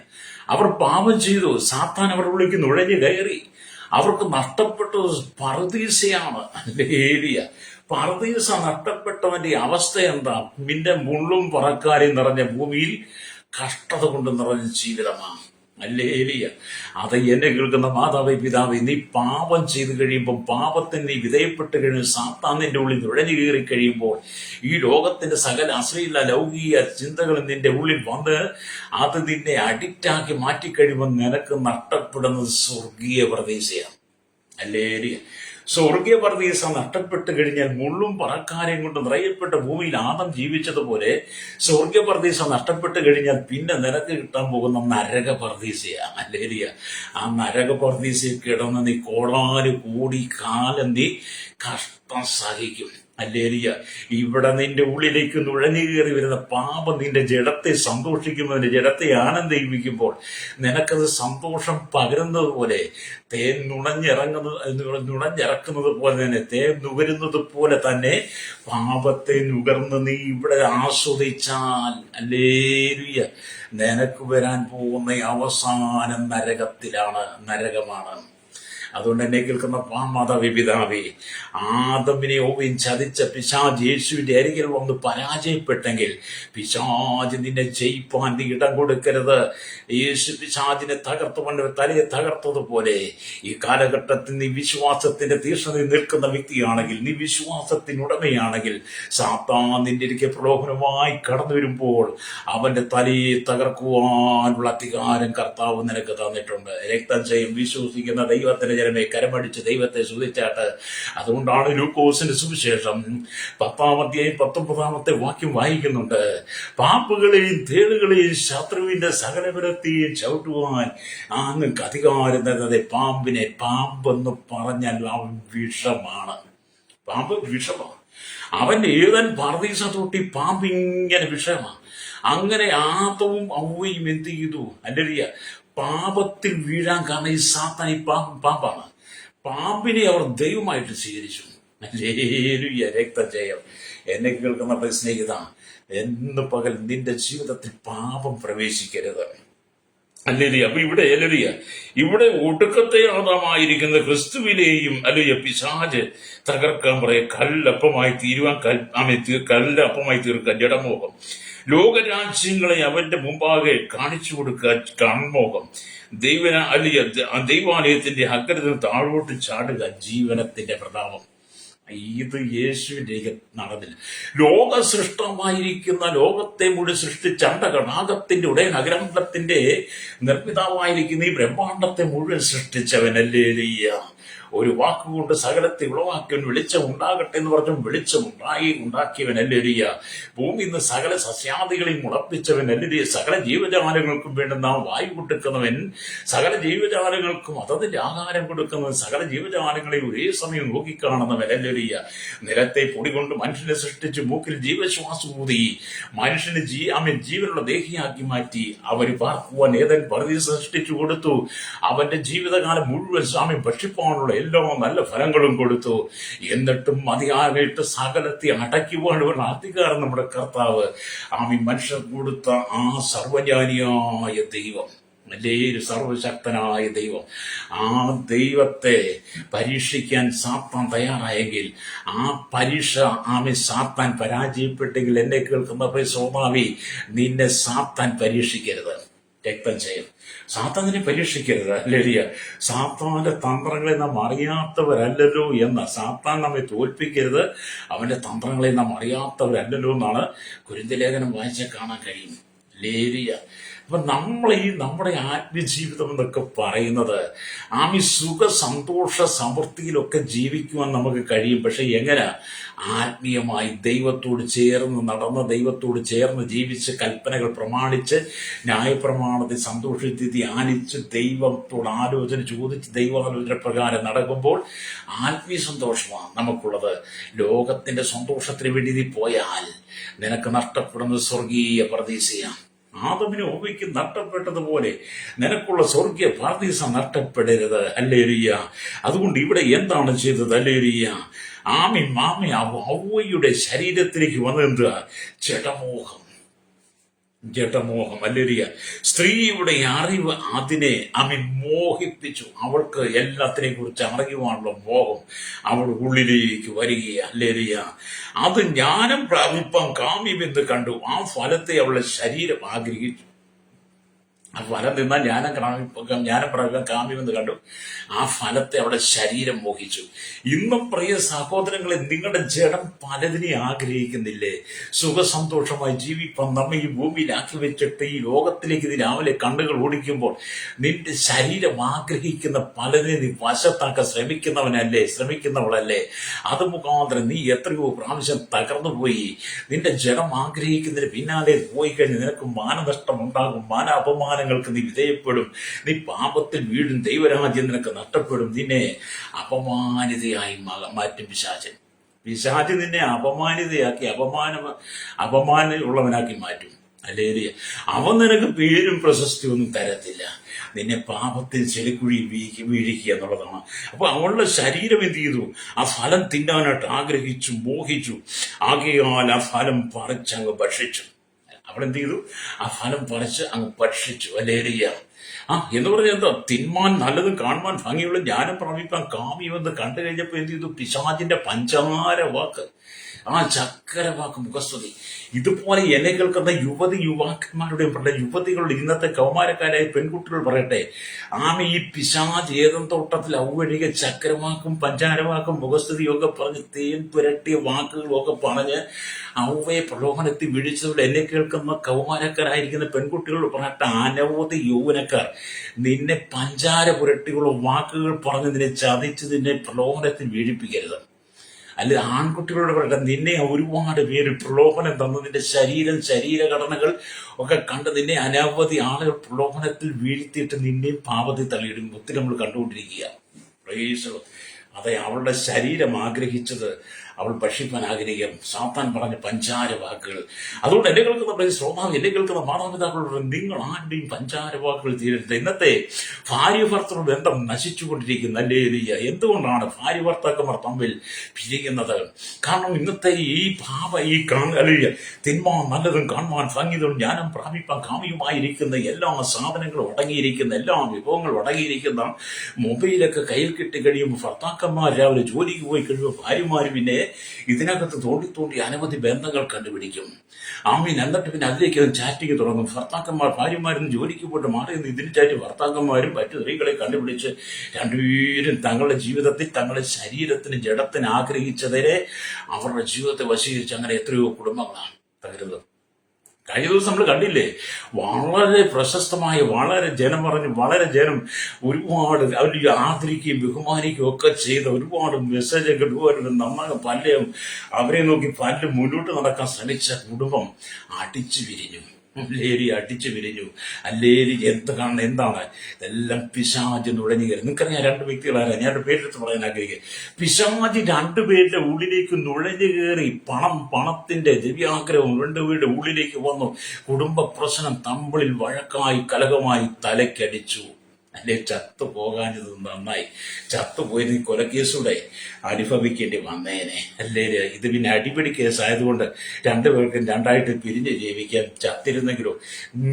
അവർ പാപം ചെയ്തു, സാത്താൻ അവരുടെ ഉള്ളിലേക്ക് നുഴഞ്ഞു കയറി. അവർക്ക് നഷ്ടപ്പെട്ടത് പരദീസയാണ്. ഹല്ലേലൂയ. പരദീസ നഷ്ടപ്പെട്ടവന്റെ അവസ്ഥ എന്താ? നിന്റെ മുള്ളും പറക്കാരും നിറഞ്ഞ ഭൂമിയിൽ കഷ്ടത കൊണ്ട് നിറഞ്ഞ ജീവിതമാണ്. ഹല്ലേലൂയ. അത് എന്നെ കേൾക്കുന്ന മാതാവേ, പിതാവേ, നീ പാപം ചെയ്തു കഴിയുമ്പോൾ, പാപത്തിന് നീ വിധേയപ്പെട്ട് കഴിയുമ്പോൾ, സാത്താൻ നിന്റെ ഉള്ളിൽ നുഴഞ്ഞു കയറി കഴിയുമ്പോൾ, ഈ ലോകത്തിന്റെ സകല അശ്ലീല ലൗകിക ചിന്തകൾ നിന്റെ ഉള്ളിൽ വന്ന് അത് നിന്നെ അഡിക്റ്റാക്കി മാറ്റിക്കഴിയുമ്പോൾ നിനക്ക് നഷ്ടപ്പെടുന്നത് സ്വർഗീയ പ്രതീക്ഷയാണ്. ഹല്ലേലൂയ. സ്വർഗീയ പരദീസ നഷ്ടപ്പെട്ട് കഴിഞ്ഞാൽ മുള്ളും പറക്കാരെയും കൊണ്ട് നിറയപ്പെട്ട ഭൂമിയിൽ ആദം ജീവിച്ചതുപോലെ സ്വർഗീയ പരദീസ നഷ്ടപ്പെട്ട് കഴിഞ്ഞാൽ പിന്നെ നിനക്ക് കിട്ടാൻ പോകുന്ന നരക പരദീസയാണ്. ഹല്ലേലൂയ. ആ നരക പരദീസയിൽ കിടന്ന് നീ കോടാനു കോടി കാലം നീ കഷ്ടം സഹിക്കും. ഹല്ലേലൂയ. ഇവിടെ നിന്റെ ഉള്ളിലേക്ക് നുഴഞ്ഞു കയറി വരുന്ന പാപം നിന്റെ ജഡത്തെ സന്തോഷിക്കുമ്പോൾ, നിന്റെ ജഡത്തെ ആനന്ദിപ്പിക്കുമ്പോൾ നിനക്കത് സന്തോഷം പകരുന്നത് പോലെ, തേൻ നുണഞ്ഞിറക്കുന്നത് പോലെ തന്നെ, തേൻ നുകരുന്നത് പോലെ തന്നെ പാപത്തെ നുകർന്ന് നീ ഇവിടെ ആസ്വദിച്ചാൽ, ഹല്ലേലൂയ, നിനക്ക് വരാൻ പോകുന്ന അവസാനം നരകമാണ്. അതുകൊണ്ട് എന്നെ കേൾക്കുന്ന മാതാവേ, പിതാവേ, ആദമിനെ ഹവ്വയും ചതിച്ച പിശാച് യേശുവിന്റെ അരികിൽ വന്ന് പരാജയപ്പെട്ടെങ്കിൽ പിശാച് നിന്നെ ജയിപ്പാൻ നീ ഇടം കൊടുക്കരുത്. യേശു പിശാചിനെ തകർത്തുകൊണ്ട് തലയെ തകർത്തതുപോലെ ഈ കാലഘട്ടത്തിൽ നീ വിശ്വാസത്തിന്റെ തീക്ഷ്ണതയിൽ നിൽക്കുന്ന വ്യക്തിയാണെങ്കിൽ, നീ വിശ്വാസത്തിനുടമയാണെങ്കിൽ, സാത്താൻ നിന്റെ ഇരിക്കെ പ്രലോഭനമായി കടന്നു വരുമ്പോൾ അവന്റെ തലയെ തകർക്കുവാനുള്ള അധികാരം കർത്താവ് നിനക്ക് തന്നിട്ടുണ്ട്. രക്തജയം വിശ്വസിക്കുന്ന ദൈവത്തിന്റെ ജനമേ, കരമടിച്ച് ദൈവത്തെ സ്തുതിച്ചാട്ട്. അതുകൊണ്ടാണ് ലൂക്കോസിന്റെ സുവിശേഷം 10-19 വാക്യം വായിക്കുന്നുണ്ട്. പാമ്പുകളെയും തേളുകളെയും ശത്രുവിന്റെ സകലപരത്തെയും ചവിട്ടുവാൻ നിങ്ങൾക്ക് അധികാരം തരുന്നത്. പാമ്പെന്ന് പറഞ്ഞാൽ അവൻ വിഷമാണ്. പാമ്പ് വിഷമാണ്. അവൻ ഏതൻ പർദീസ തൊട്ടി പാമ്പിങ്ങനെ വിഷമാണ്. അങ്ങനെ ആദവും ഹവ്വയും എന്ത് ചെയ്തു? ഹല്ലേലൂയ. പാപത്തിൽ വീഴാൻ കാരണം ഈ സാത്താൻ, ഈ പാമ്പാണ്. പാമ്പിനെ അവർ ദൈവമായിട്ട് സ്വീകരിച്ചു. ഹല്ലേലൂയ, രക്തജയം. എന്നെ കേൾക്കുന്ന സ്നേഹിത, എന്ന് പകൽ നിന്റെ ജീവിതത്തിൽ പാപം പ്രവേശിക്കരുത്. അല്ലേലിയ. അപ്പൊ ഇവിടെ ഒടുക്കത്തെ ആദാമായിരിക്കുന്ന ക്രിസ്തുവിനെയും പിശാച് തകർക്കാൻ പറയാം. കല്ലപ്പമായി തീരുവാൻ കല്ലപ്പമായി തീർക്കാൻ ജഡമോഹം, ലോകരാജ്യങ്ങളെ അവന്റെ മുമ്പാകെ കാണിച്ചു കൊടുക്കുക കൺമോഹം, ദൈവാലയത്തിന്റെ അഗ്രത്തിന് താഴോട്ട് ചാടുക ജീവനത്തിന്റെ പ്രതാപം. ഇത് യേശുവിന്റെ നടന്നില്ല. ലോക സൃഷ്ടമായിരിക്കുന്ന ലോകത്തെ മുഴുവൻ സൃഷ്ടിച്ച അണ്ടകടാകത്തിന്റെ ഉടയൻ അഗ്രന്ഥത്തിന്റെ നിർമ്മിതാവായിരിക്കുന്ന ഈ ബ്രഹ്മാണ്ടത്തെ മുഴുവൻ സൃഷ്ടിച്ചവൻ. ഹല്ലേലൂയ. ഒരു വാക്കുകൊണ്ട് സകലത്തെ ഉളവാക്കിയവൻ വെളിച്ചം ഉണ്ടാകട്ടെ എന്ന് പറഞ്ഞു വെളിച്ചം ഉണ്ടാക്കിയവൻ. ഹല്ലേലൂയ. ഭൂമി ഇന്ന് സകല സസ്യാദികളെയും മുളപ്പിച്ചവൻ. ഹല്ലേലൂയ. സകല ജീവജാലങ്ങൾക്കും വേണ്ടുന്ന വായു കൊടുക്കുന്നവൻ, സകല ജീവജാലങ്ങൾക്കും അതതിന്റെ ആഹാരം കൊടുക്കുന്നവൻ, സകല ജീവജാലങ്ങളെയും ഒരേ സമയം നോക്കിക്കാണുന്നവൻ. ഹല്ലേലൂയ. നിലത്തെ പൊടി കൊണ്ട് മനുഷ്യനെ സൃഷ്ടിച്ച് മൂക്കിൽ ജീവശ്വാസം ഊതി മനുഷ്യന് ജീവനുള്ള ദേഹിയാക്കി മാറ്റി അവന് പാർക്കുവാൻ ഏതൻ പറുദീസ സൃഷ്ടിച്ചു കൊടുത്തു. അവന്റെ ജീവിതകാലം മുഴുവൻ സ്വാമി ഭക്ഷിപ്പാനുള്ള എല്ലാ നല്ല ഫലങ്ങളും കൊടുത്തു. എന്നിട്ടും മതിയായിട്ട് സകലത്തെ അടയ്ക്കുവാനുള്ള അധികാരം നമ്മുടെ കർത്താവ് മനുഷ്യർ കൊടുത്ത ആ സർവജ്ഞാനിയായ ദൈവം, വലിയൊരു സർവശക്തനായ ദൈവം, ആ ദൈവത്തെ പരീക്ഷിക്കാൻ സാത്താൻ തയ്യാറായെങ്കിൽ, ആ പരീക്ഷ സാത്താൻ പരാജയപ്പെട്ടെങ്കിൽ, എന്നെ കേൾക്കുന്ന സോമാവി, നിന്നെ സാത്താൻ പരീക്ഷിക്കരുത്. രക്തം ചെയ്യും. സാത്താനെ പരീക്ഷിക്കരുത്. ഹല്ലേലൂയ. സാത്താന്റെ തന്ത്രങ്ങളെ നാം അറിയാത്തവരല്ലല്ലോ എന്ന, സാത്താൻ നമ്മെ തോൽപ്പിക്കരുത്, അവന്റെ തന്ത്രങ്ങളെ നാം അറിയാത്തവരല്ലല്ലോ എന്നാണ് കൊരിന്ത്യലേഖനം വായിച്ചാൽ കാണാൻ കഴിയും. ഹല്ലേലൂയ. അപ്പൊ നമ്മുടെ ആത്മജീവിതം എന്നൊക്കെ പറയുന്നത് സുഖ സന്തോഷ സമൃദ്ധിയിലൊക്കെ ജീവിക്കുവാൻ നമുക്ക് കഴിയും. പക്ഷെ എങ്ങനെ? ആത്മീയമായി ദൈവത്തോട് ചേർന്ന് നടന്ന്, ദൈവത്തോട് ചേർന്ന് ജീവിച്ച്, കൽപ്പനകൾ പ്രമാണിച്ച്, ന്യായപ്രമാണത്തെ സന്തോഷിച്ച് ധ്യാനിച്ച്, ദൈവത്തോട് ആലോചന ചോദിച്ച് ദൈവാലോചന പ്രകാരം നടക്കുമ്പോൾ ആത്മീയ സന്തോഷമാണ് നമുക്കുള്ളത്. ലോകത്തിന്റെ സന്തോഷത്തിന് വേണ്ടി നീ പോയാൽ നിനക്ക് നഷ്ടപ്പെടുന്നത് സ്വർഗീയ പർദീസയാണ്. ആദമിനും ഹവ്വയ്ക്കും നഷ്ടപ്പെട്ടതുപോലെ നിനക്കുള്ള സ്വർഗീയ പാർദീസ നഷ്ടപ്പെടരുത്. ഹല്ലേലൂയ. അതുകൊണ്ട് ഇവിടെ എന്താണ് ചെയ്തത്? ഹല്ലേലൂയ. ഹവ്വയുടെ ശരീരത്തിലേക്ക് വന്നത് ജഡമോഹം. ഹല്ലേലൂയ. സ്ത്രീയുടെ അറിവ് അതിനെ മോഹിപ്പിച്ചു. അവൾക്ക് എല്ലാത്തിനെ കുറിച്ച് അറിയുവാനുള്ള മോഹം അവൾ ഉള്ളിലേക്ക് വരികയാണ്. ഹല്ലേലൂയ. അത് ജ്ഞാനം പ്രാപിപ്പാൻ കാമ്യമെന്ന് കണ്ടു. ആ ഫലത്തെ അവളുടെ ശരീരം ആഗ്രഹിച്ചു. ആ ഫലം തിന്നാൽ ജ്ഞാനം പ്രാപിക്കാൻ കാമ്യമെന്ന് കണ്ടു. ആ ഫലത്തെ അവിടെ ശരീരം മോഹിച്ചു. ഇന്നും പ്രിയ സഹോദരങ്ങളെ, നിങ്ങളുടെ ജഡം പലതിനെ ആഗ്രഹിക്കുന്നില്ലേ? സുഖസന്തോഷമായി ജീവിപ്പാൻ നമ്മെ ഈ ഭൂമിയിലാക്കി വെച്ചിട്ട് ഈ ലോകത്തിലേക്ക് ഇത് രാവിലെ കണ്ണുകൾ ഓടിക്കുമ്പോൾ നിന്റെ ശരീരം ആഗ്രഹിക്കുന്ന പലതിനെ നീ വശത്താക്കാൻ ശ്രമിക്കുന്നവളല്ലേ? അത് മുഖാന്തരം നീ എത്രയോ പ്രാവശ്യം തകർന്നു പോയി. നിന്റെ ജഡം ആഗ്രഹിക്കുന്നതിന് പിന്നാലെ പോയി കഴിഞ്ഞ് നിനക്ക് മാനനഷ്ടം ഉണ്ടാകും, അപമാനങ്ങൾക്ക് നീ വിധേയപ്പെടും, നീ പാപത്തിൽ വീഴും, ദൈവരാജ്യം നിനക്ക് നഷ്ടപ്പെടും, നിന്നെ അപമാനിതയായി മാറ്റും പിശാചൻ. നിന്നെ അപമാനിതയാക്കി അപമാനമുള്ളവനാക്കി മാറ്റും. ഹല്ലേലൂയ. അവൻ നിനക്ക് പേരും പ്രശസ്തിയും ഒന്നും തരത്തില്ല. നിന്നെ പാപത്തിൽ ചെളിക്കുഴി വീഴിക്കുക എന്നുള്ളതാണ്. അപ്പൊ അവളുടെ ശരീരം എന്ത് ചെയ്തു? ആ ഫലം തിന്നാനായിട്ട് ആഗ്രഹിച്ചു, മോഹിച്ചു. ആകയാൽ ആ ഫലം പറിച്ചങ്ങ് ഭക്ഷിച്ചു. അവളെന്ത് ചെയ്തു? ആ ഫലം പറിച്ച് അങ്ങ് ഭക്ഷിച്ചു. ഹല്ലേലൂയ. എന്ന് പറഞ്ഞാൽ എന്താ? തിന്മാൻ നല്ലതും കാണുവാൻ ഭംഗിയുള്ള ജ്ഞാനം പ്രാപിപ്പാൻ കാമ്യമെന്ന് കണ്ടു കഴിഞ്ഞപ്പോ എന്ത് ചെയ്തു? പിശാചിന്റെ പഞ്ചാര വാക്ക്, ചക്കര വാക്ക്, മുഖസ്തുതി. ഇതുപോലെ എന്നെ കേൾക്കുന്ന യുവാക്കന്മാരുടെയും യുവതികളുടെ, ഇന്നത്തെ കൗമാരക്കാരായ പെൺകുട്ടികൾ പറയട്ടെ, ഈ പിശാച് ഏതം തോട്ടത്തിൽ ഔവഴിക ചക്കരവാക്കും പഞ്ചാരവാക്കും മുഖസ്തുതിയും ഒക്കെ പറഞ്ഞ് തേൻ പുരട്ടിയ വാക്കുകളൊക്കെ പറഞ്ഞ് ഔവയെ പ്രലോഭനത്തിൽ വീഴിച്ചതുകൊണ്ട് എന്നെ കേൾക്കുന്ന കൗമാരക്കാരായിരിക്കുന്ന പെൺകുട്ടികൾ പറയട്ടെ, അനവധി യൗവനക്കാർ നിന്നെ പഞ്ചാര പുരട്ടിയുള്ള വാക്കുകൾ പറഞ്ഞ് നിന്നെ ചതിച്ച് നിന്നെ പ്രലോഭനത്തിൽ വീഴിപ്പിക്കരുത്. അല്ലെ ആൺകുട്ടികളോട് പറയട്ടെ, നിന്നെ ഒരുപാട് പേര് പ്രലോഭനം തന്നു, നിന്റെ ശരീരഘടനകൾ ഒക്കെ കണ്ട് നിന്നെ അനവധി ആളുകൾ പ്രലോഭനത്തിൽ വീഴ്ത്തിയിട്ട് നിന്നെയും പാപത്തിൽ തള്ളിയിടും. ഒത്തിരി നമ്മൾ കണ്ടുകൊണ്ടിരിക്കുക. അതെ, അവളുടെ ശരീരം ആഗ്രഹിച്ചത് അവൾ ഭക്ഷിപ്പാൻ ആഗ്രഹിക്കും. സാത്താൻ പറഞ്ഞ പഞ്ചാര വാക്കുകൾ. അതുകൊണ്ട് എന്നെ കേൾക്കുന്ന ശ്രോതാവ്, എന്നെ കേൾക്കുന്ന മാതാപിതാക്കളോട് നിങ്ങൾ ആരുടെയും പഞ്ചാര വാക്കുകൾ തീരരുത്. ഇന്നത്തെ ഭാര്യ ഭർത്തൃ ബന്ധം നശിച്ചുകൊണ്ടിരിക്കുന്ന അല്ലേലിയ. എന്തുകൊണ്ടാണ് ഭാര്യ ഭർത്താക്കന്മാർ തമ്മിൽ പിരിയുന്നത്? കാരണം ഇന്നത്തെ ഈ അല്ലേലിയ തിന്മ നല്ലതും കാണുവാൻ ഭംഗിതും ജ്ഞാനം പ്രാപിപ്പാൻ കാമ്യമായിരിക്കുന്ന എല്ലാ സാധനങ്ങളും അടങ്ങിയിരിക്കുന്ന, എല്ലാ വിഭവങ്ങളും അടങ്ങിയിരിക്കുന്ന മൊബൈലൊക്കെ കയ്യിൽ കിട്ടി കഴിയുമ്പോൾ ഭർത്താക്കന്മാർ രാവിലെ ജോലിക്ക് പോയി കഴിയുമ്പോൾ ഭാര്യമാർ പിന്നെ ഇതിനകത്ത് തോണ്ടി തോണ്ടി അനവധി ബന്ധങ്ങൾ കണ്ടുപിടിക്കും. എന്നിട്ട് പിന്നെ അതിലേക്ക് ചാറ്റിങ് തുടങ്ങും. ഭർത്താക്കന്മാർ ഭാര്യമാരിന്ന് ജോലിക്ക് പോയിട്ട് മാറി നിന്ന് ഇതിന് ചാറ്റി ഭർത്താക്കന്മാരും മറ്റു സ്ത്രീകളെ കണ്ടുപിടിച്ച് രണ്ടുപേരും തങ്ങളുടെ ജീവിതത്തിൽ തങ്ങളുടെ ശരീരത്തിന് ജഡത്തിന് ആഗ്രഹിച്ചതിനെ അവരുടെ ജീവിതത്തെ വശീകരിച്ച് അങ്ങനെ എത്രയോ കുടുംബങ്ങളാണ് തകരുന്നത്. കഴിഞ്ഞ ദിവസം നമ്മൾ കണ്ടില്ലേ, വളരെ പ്രശസ്തമായ, വളരെ ജനം ഒരുപാട് അവർ ആദരിക്കുകയും ബഹുമാനിക്കുകയും ഒക്കെ ചെയ്ത ഒരുപാട് മെസ്സേജൊക്കെ ഇടുവാനും നന്നായി പല്ലും അവരെ നോക്കി പല്ല് മുന്നോട്ട് നടക്കാൻ ശ്രമിച്ച കുടുംബം അടിച്ചു പിരിഞ്ഞു. അടിച്ചു പിരിഞ്ഞു. എന്താണ് ഇതെല്ലാം പിശാച് നുഴഞ്ഞു കയറി. നിങ്ങൾക്കറിയാം രണ്ട് വ്യക്തികളാണ്, ഞാൻ പേരെടുത്ത് പറയാൻ ആഗ്രഹിക്കുക. പിശാച് രണ്ടുപേരുടെ ഉള്ളിലേക്ക് നുഴഞ്ഞു കയറി പണത്തിന്റെ ദിവ്യാഗ്രഹം രണ്ടുപേരുടെ ഉള്ളിലേക്ക് വന്നു. കുടുംബ പ്രശ്നം തമ്മിൽ വഴക്കായി കലഹമായി തലക്കടിച്ചു. അല്ലെ, ചത്തുപോകാഞ്ഞത് നന്നായി. ചത്തുപോയത് കൊലക്കേസൂടെ അനുഭവിക്കേണ്ടി വന്നേനെ. അല്ലേ, ഇത് പിന്നെ അടിപിടി കേസായതുകൊണ്ട് രണ്ടുപേർക്കും രണ്ടായിട്ട് പിരിഞ്ഞ് ജീവിക്കാൻ ചത്തിരുന്നെങ്കിലോ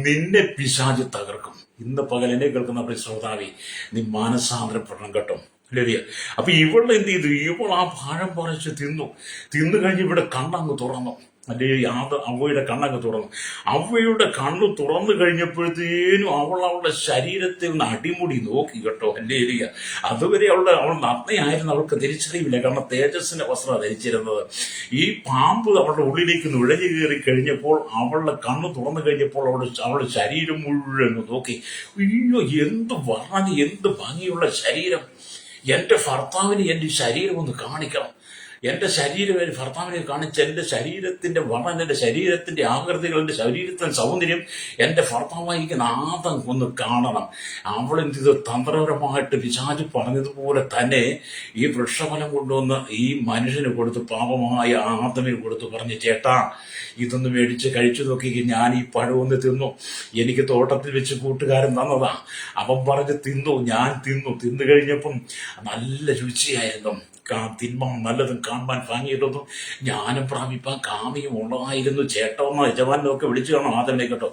നിന്നെ പിശാച് തകർക്കും. ഇന്ന് പകൽ എന്നെ കേൾക്കുന്ന ശ്രോതാവി, നീ മാനസാന്തരപ്പെടണം കേട്ടോ. ലരിയ. അപ്പൊ ഇവൾ എന്ത് ചെയ്തു? ഇവൾ ആ പഴം പറിച്ച് തിന്നു കഴിഞ്ഞ് ഇവിടെ കണ്ണങ്ങ് തുറന്നു. അല്ലേ, അവയുടെ കണ്ണങ്ങ് തുറന്നു. അവയുടെ കണ്ണ് തുറന്നു കഴിഞ്ഞപ്പോഴത്തേനും അവളുടെ ശരീരത്തെ ഒന്ന് അടിമുടി നോക്കി കേട്ടോ. അല്ലേ, അതുവരെ അവൾ നഗ്നയായിരുന്നു, അവൾക്ക് തിരിച്ചറിയില്ല. കാരണം തേജസ്സിന്റെ വസ്ത്രം ധരിച്ചിരുന്നത്. ഈ പാമ്പ് അവളുടെ ഉള്ളിലേക്ക് നുഴഞ്ഞു കയറി കഴിഞ്ഞപ്പോൾ അവളുടെ കണ്ണ് തുറന്നു കഴിഞ്ഞപ്പോൾ അവളുടെ ശരീരം മുഴുവൻ നോക്കി. അയ്യോ, എന്ത് ഭംഗിയുള്ള ശരീരം! എന്റെ ഭർത്താവിന് എന്റെ ശരീരം ഒന്ന് കാണിക്കണം. എന്റെ ശരീരം ഭർത്താവിനെ കാണിച്ച് എന്റെ ശരീരത്തിന്റെ എന്റെ ശരീരത്തിന്റെ ആകൃതികൾ, എന്റെ ശരീരത്തിന്റെ സൗന്ദര്യം എന്റെ ഭർത്താവായിരിക്കുന്ന ആദം ഒന്ന് കാണണം. അവളെന്ത് തന്ത്രപരമായിട്ട് പിശാച് പറഞ്ഞതുപോലെ തന്നെ ഈ വൃക്ഷഫലം കൊണ്ടുവന്ന് ഈ മനുഷ്യന് കൊടുത്ത്, പാപമായ ആദമിന് കൊടുത്ത് പറഞ്ഞ്, ചേട്ടാ ഇതൊന്ന് മേടിച്ച് കഴിച്ചു നോക്കി, ഞാൻ ഈ പഴമൊന്ന് തിന്നു, എനിക്ക് തോട്ടത്തിൽ വെച്ച് കൂട്ടുകാരൻ തന്നതാ. അവൻ പറഞ്ഞ് തിന്നു, ഞാൻ തിന്നു കഴിഞ്ഞപ്പം നല്ല രുചിയായിരുന്നു. തിന്മ നല്ലതും കാണുവാൻ ഭംഗിയിട്ടൊന്നും ജ്ഞാനം പ്രാപിപ്പാൻ കാമ്യം ഉള്ളതായിരുന്നു. ചേട്ടോന്നോ യജമാനോ ഒക്കെ വിളിച്ചു കാണോ ആദമനെ കേട്ടോ.